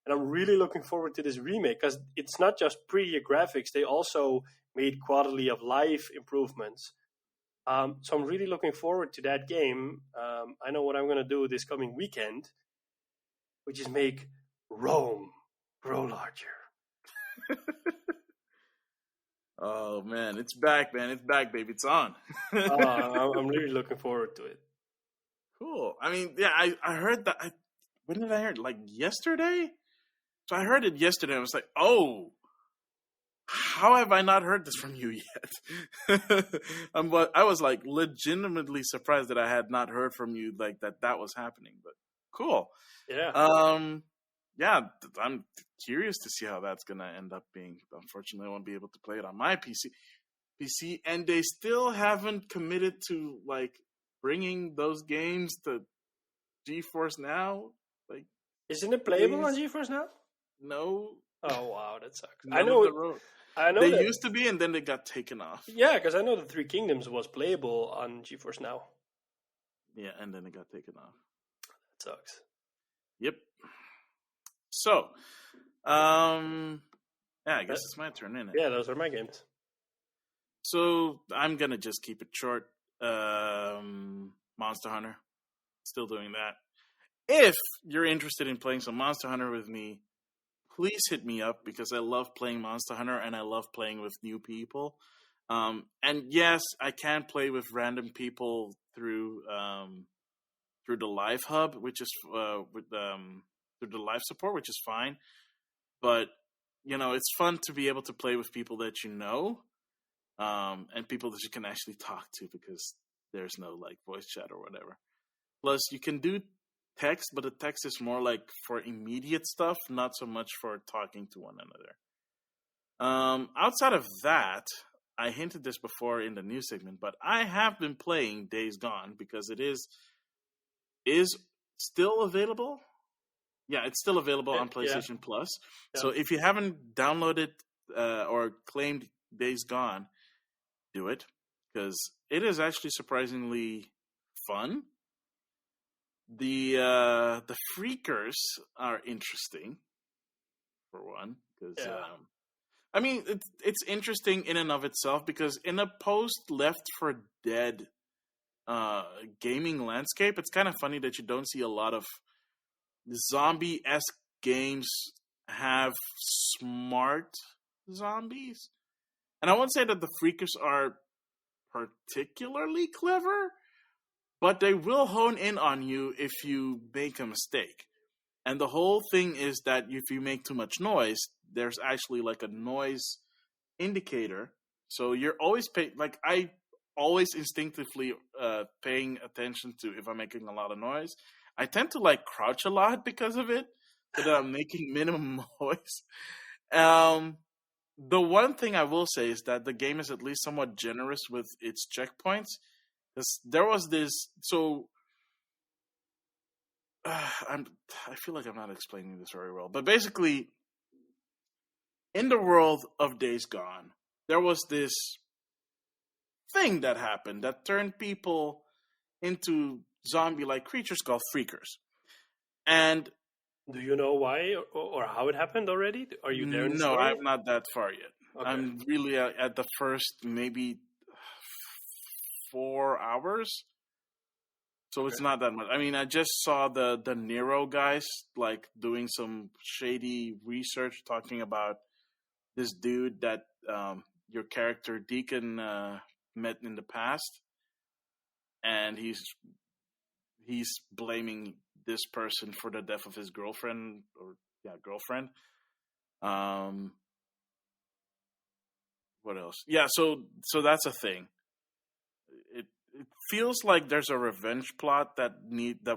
S2: and I'm really looking forward to this remake because it's not just prettier graphics; they also made quality of life improvements. So I'm really looking forward to that game. I know what I'm going to do this coming weekend, which is make Rome grow larger.
S1: Oh, man. It's back, man. It's back, baby. It's on.
S2: I'm really looking forward to it.
S1: Cool. I mean, yeah, I heard that. When did I hear it? Like yesterday? So I heard it yesterday. I was like, oh, how have I not heard this from you yet? I was like legitimately surprised that I had not heard from you like that was happening. But cool.
S2: Yeah.
S1: Yeah, I'm curious to see how that's gonna end up being. Unfortunately, I won't be able to play it on my PC, and they still haven't committed to like bringing those games to GeForce Now. Like,
S2: isn't it playable on GeForce Now?
S1: No.
S2: Oh wow, that sucks.
S1: I know they
S2: that,
S1: used to be, and then they got taken off.
S2: Yeah, because I know the Three Kingdoms was playable on GeForce Now.
S1: Yeah, and then it got taken off.
S2: That sucks.
S1: Yep. So, yeah, I guess it's my turn, isn't it?
S2: Yeah, those are my games.
S1: So I'm gonna just keep it short. Monster Hunter, still doing that. If you're interested in playing some Monster Hunter with me, please hit me up because I love playing Monster Hunter and I love playing with new people. And yes, I can play with random people through the Live Hub, which is through the live support, which is fine. But, it's fun to be able to play with people that you know, and people that you can actually talk to because there's no, like, voice chat or whatever. Plus, you can do text, but the text is more, like, for immediate stuff, not so much for talking to one another. Outside of that, I hinted this before in the news segment, but I have been playing Days Gone because it is still available. Yeah, it's still available on PlayStation Plus. Yeah. So if you haven't downloaded or claimed Days Gone, do it because it is actually surprisingly fun. The freakers are interesting, for one, because I mean it's interesting in and of itself because in a post Left 4 Dead gaming landscape, it's kind of funny that you don't see a lot of zombie-esque games have smart zombies. And I won't say that the freakers are particularly clever, but they will hone in on you if you make a mistake. And the whole thing is that if you make too much noise, there's actually like a noise indicator. So you're always I always instinctively paying attention to if I'm making a lot of noise. I tend to like crouch a lot because of it, so that I'm making minimum noise. The one thing I will say is that the game is at least somewhat generous with its checkpoints. Because there was this, so I feel like I'm not explaining this very well, but basically, in the world of Days Gone, there was this thing that happened that turned people into zombie-like creatures called freakers. And
S2: do you know why or how it happened already? Are you there in the story?
S1: No, I'm not that far yet. Okay. I'm really at the first maybe 4 hours. So it's not that much. I mean, I just saw the Nero guys like doing some shady research talking about this dude that your character Deacon met in the past, and he's blaming this person for the death of his girlfriend girlfriend. What else? Yeah, so that's a thing. It feels like there's a revenge plot that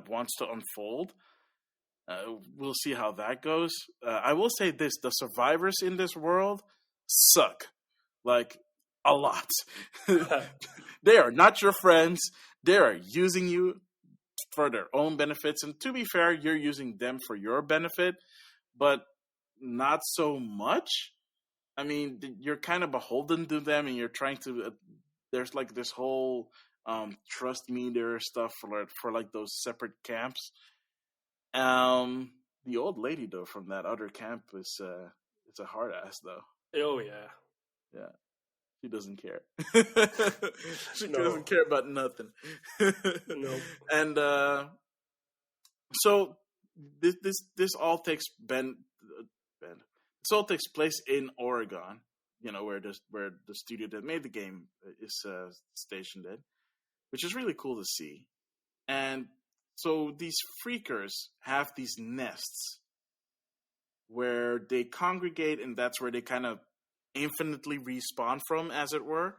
S1: wants to unfold. We'll see how that goes. I will say this: the survivors in this world suck, like a lot. They are not your friends. They are using you for their own benefits, and to be fair, you're using them for your benefit, but not so much. I mean, you're kind of beholden to them, and you're trying to. There's like this whole trust meter stuff for like those separate camps. The old lady though from that other camp is a hard ass though.
S2: Oh yeah,
S1: yeah. She doesn't care. She doesn't care about nothing.
S2: No.
S1: And so this all takes place in Oregon. You know, where the studio that made the game is stationed in, which is really cool to see. And so these freakers have these nests where they congregate, and that's where they kind of infinitely respawn from, as it were,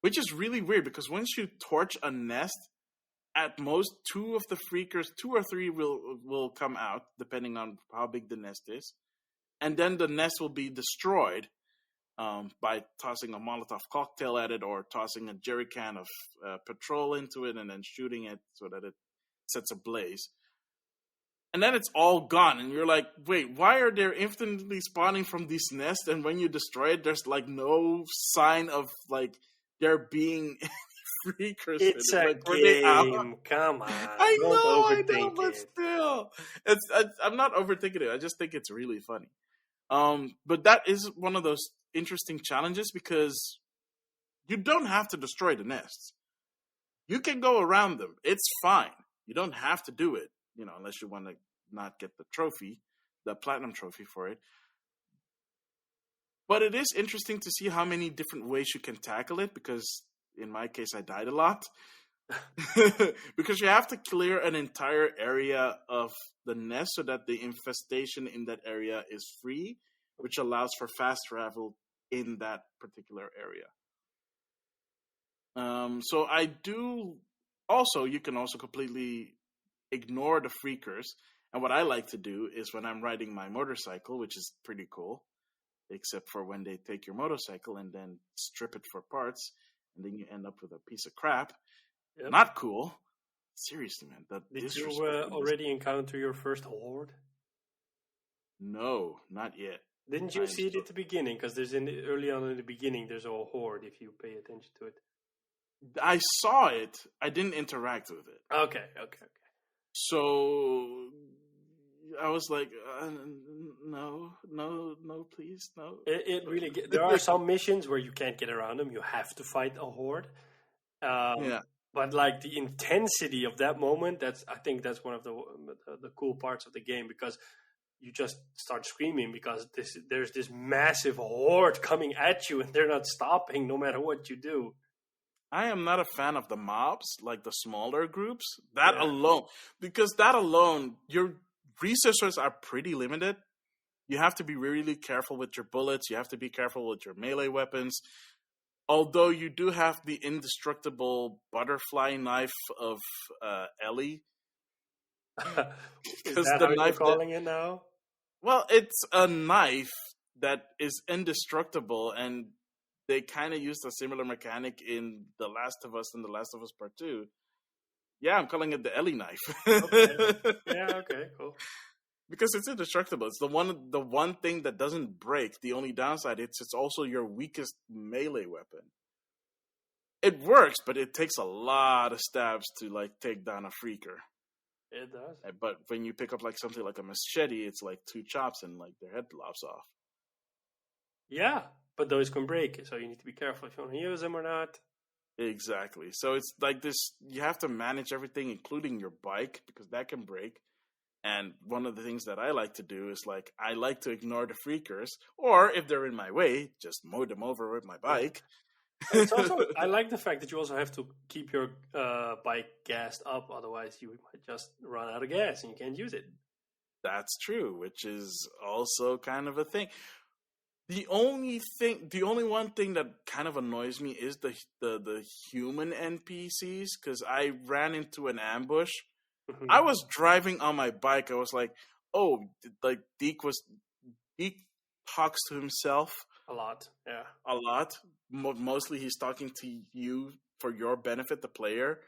S1: which is really weird because once you torch a nest, at most 2 of the freakers, 2 or 3 will come out, depending on how big the nest is, and then the nest will be destroyed by tossing a Molotov cocktail at it or tossing a jerry can of petrol into it and then shooting it so that it sets ablaze. And then it's all gone, and you're like, wait, why are there infinitely spawning from these nests? And when you destroy it, there's like no sign of like there being freakers.
S2: It's
S1: in it.
S2: a
S1: Like,
S2: game. Come on.
S1: I know, but still, I'm not overthinking it. I just think it's really funny. But that is one of those interesting challenges because you don't have to destroy the nests. You can go around them. It's fine. You don't have to do it. You know, unless you want to not get the trophy, the platinum trophy for it. But it is interesting to see how many different ways you can tackle it, because in my case, I died a lot. Because you have to clear an entire area of the nest so that the infestation in that area is free, which allows for fast travel in that particular area. So I do... Also, you can also completely ignore the freakers. And what I like to do is when I'm riding my motorcycle, which is pretty cool, except for when they take your motorcycle and then strip it for parts, and then you end up with a piece of crap. Yep. Not cool. Seriously, man.
S2: Did you already encounter your first horde?
S1: No, not yet.
S2: Didn't you see it at the beginning? Because early on in the beginning, there's a horde if you pay attention to it.
S1: I saw it. I didn't interact with it.
S2: Okay.
S1: So I was like, no, please, no.
S2: It really there are some missions where you can't get around them. You have to fight a horde. Yeah. But like the intensity of that moment, I think that's one of the cool parts of the game, because you just start screaming because there's this massive horde coming at you, and they're not stopping no matter what you do.
S1: I am not a fan of the mobs, like the smaller groups. That alone, your resources are pretty limited. You have to be really careful with your bullets. You have to be careful with your melee weapons. Although you do have the indestructible butterfly knife of Ellie.
S2: Is that how you're calling it now?
S1: Well, it's a knife that is indestructible, and they kind of used a similar mechanic in The Last of Us and The Last of Us Part 2. Yeah, I'm calling it the Ellie knife.
S2: Okay. Yeah, okay, cool.
S1: Because it's indestructible. It's the one thing that doesn't break. The only downside, it's also your weakest melee weapon. It works, but it takes a lot of stabs to like take down a freaker.
S2: It does.
S1: But when you pick up like something like a machete, it's like 2 chops and like their head lops off.
S2: Yeah, but those can break, so you need to be careful if you want to use them or not.
S1: Exactly. So it's like this, you have to manage everything, including your bike, because that can break. And one of the things that I like to do is like, I like to ignore the freakers, or if they're in my way, just mow them over with my bike.
S2: It's also, I like the fact that you also have to keep your bike gassed up, otherwise you might just run out of gas and you can't use it.
S1: That's true, which is also kind of a thing. The only one thing that kind of annoys me is the human NPCs, because I ran into an ambush. Mm-hmm. I was driving on my bike. I was like, oh, like Deke talks to himself
S2: a lot. Yeah,
S1: a lot. Mostly he's talking to you for your benefit, the player.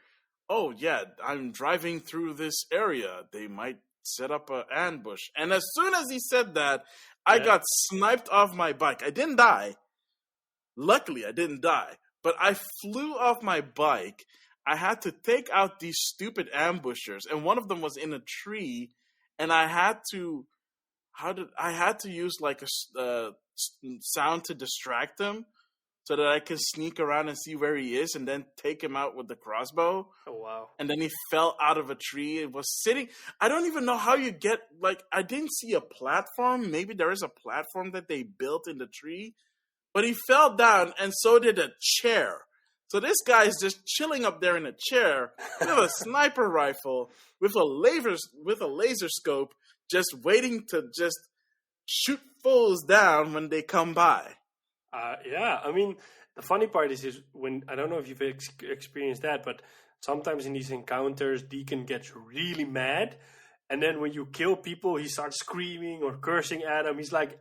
S1: Oh yeah, I'm driving through this area. They might set up an ambush. And as soon as he said that, I got sniped off my bike. I didn't die. Luckily, I didn't die. But I flew off my bike. I had to take out these stupid ambushers. And one of them was in a tree. And I had to use like a sound to distract him so that I can sneak around and see where he is and then take him out with the crossbow.
S2: Oh, wow.
S1: And then he fell out of a tree. It was sitting. I don't even know how you get, like, I didn't see a platform. Maybe there is a platform that they built in the tree. But he fell down, and so did a chair. So this guy is just chilling up there in a chair with a sniper rifle, with a laser scope, just waiting to just shoot fools down when they come by.
S2: Yeah, I mean, the funny part is when, I don't know if you've experienced that, but sometimes in these encounters, Deacon gets really mad, and then when you kill people, he starts screaming or cursing at them. He's like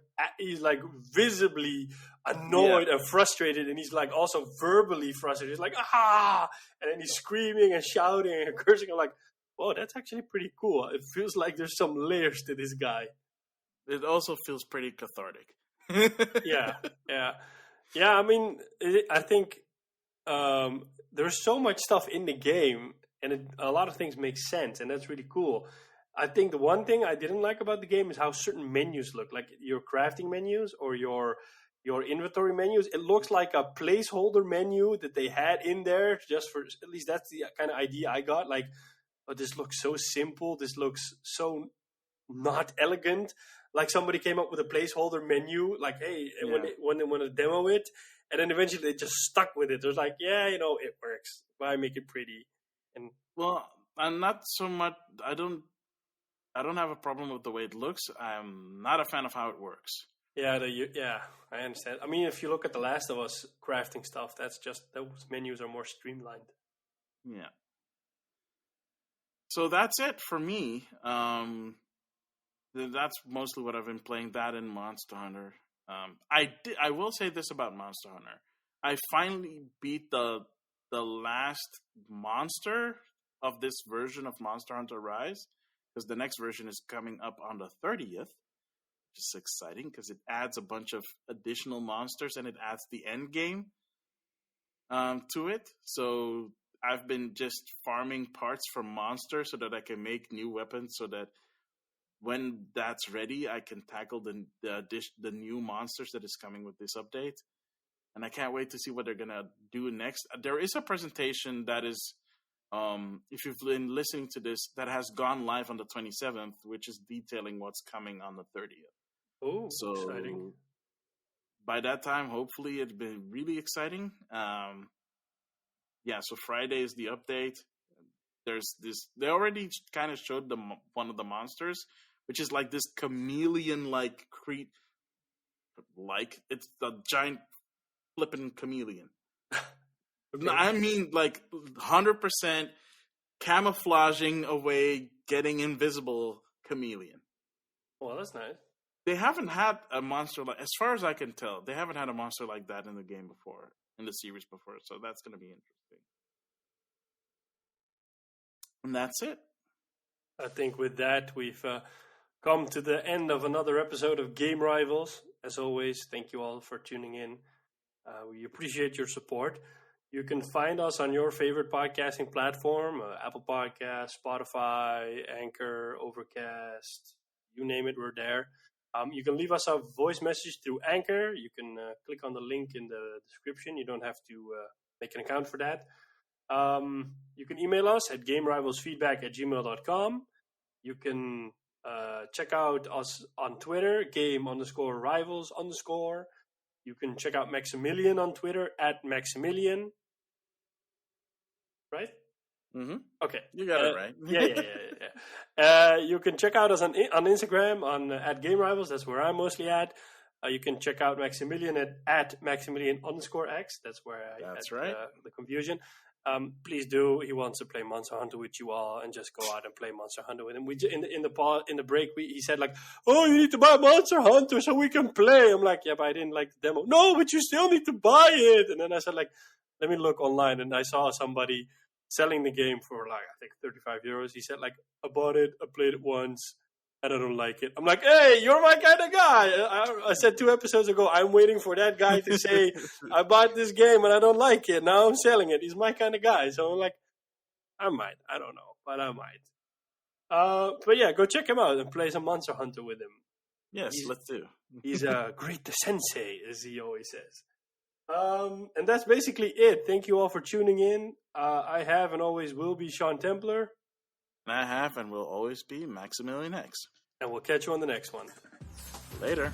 S2: visibly annoyed and frustrated, and he's like also verbally frustrated. He's like, ah, and then he's screaming and shouting and cursing. I'm like, oh, that's actually pretty cool. It feels like there's some layers to this guy.
S1: It also feels pretty cathartic.
S2: Yeah. I mean, I think there's so much stuff in the game, and a lot of things make sense, and that's really cool. I think the one thing I didn't like about the game is how certain menus look, like your crafting menus or your inventory menus. It looks like a placeholder menu that they had in there just for, at least that's the kind of idea I got. Like, oh, this looks so simple. This looks so not elegant. Like somebody came up with a placeholder menu, like, hey, when they want to demo it, and then eventually they just stuck with it. They're like, yeah, it works. Why make it pretty? And
S1: well, I'm not so much. I don't have a problem with the way it looks. I'm not a fan of how it works.
S2: Yeah, I understand. I mean, if you look at The Last of Us crafting stuff, that's just, those menus are more streamlined.
S1: Yeah. So that's it for me. That's mostly what I've been playing, that and Monster Hunter. I will say this about Monster Hunter. I finally beat the last monster of this version of Monster Hunter Rise, because the next version is coming up on the 30th, which is exciting because it adds a bunch of additional monsters and it adds the end game to it. So I've been just farming parts from monsters so that I can make new weapons, so that when that's ready, I can tackle the new monsters that is coming with this update. And I can't wait to see what they're going to do next. There is a presentation that is if you've been listening to this, that has gone live on the 27th, which is detailing what's coming on the 30th.
S2: Oh,
S1: so
S2: exciting.
S1: By that time, hopefully it'll be really exciting. So Friday is the update. There's this. They already kind of showed one of the monsters, which is like this chameleon-like it's a giant flipping chameleon. Okay. I mean, like 100% camouflaging away, getting invisible chameleon.
S2: Well, that's nice.
S1: They haven't had a monster as far as I can tell, they haven't had a monster like that in the game before, in the series before. So that's going to be interesting. And that's it.
S2: I think with that, we've come to the end of another episode of Game Rivals. As always, thank you all for tuning in. We appreciate your support. You can find us on your favorite podcasting platform, Apple Podcasts, Spotify, Anchor, Overcast, you name it, we're there. You can leave us a voice message through Anchor. You can click on the link in the description. You don't have to make an account for that. You can email us at gamerivalsfeedback@gmail.com. You can check out us on Twitter, game_rivals_. You can check out Maximilian on Twitter @Maximilian. Right?
S1: Mm-hmm.
S2: Okay.
S1: You got it right.
S2: Yeah. You can check out us on Instagram at Game Rivals. That's where I'm mostly at. You can check out Maximilian at Maximilian_X. That's where I
S1: That's
S2: had
S1: right.
S2: The confusion. Please do. He wants to play Monster Hunter with you all, and just go out and play Monster Hunter with him. We in the break he said like, "Oh, you need to buy Monster Hunter so we can play." I'm like, "Yeah, but I didn't like the demo." No, but you still need to buy it. And then I said like, "Let me look online," and I saw somebody selling the game for like I think €35. He said like, "I bought it, I played it once, and I don't like it." I'm like, "Hey, you're my kind of guy." I said 2 episodes ago, I'm waiting for that guy to say, "I bought this game and I don't like it. Now I'm selling it." He's my kind of guy. So I'm like, I might. I don't know, but I might. But yeah, go check him out and play some Monster Hunter with him.
S1: Yes, let's do.
S2: He's a great sensei, as he always says. And that's basically it. Thank you all for tuning in. I have and always will be Sean Templar.
S1: And I have and will always be Maximilian X.
S2: And we'll catch you on the next one.
S1: Later.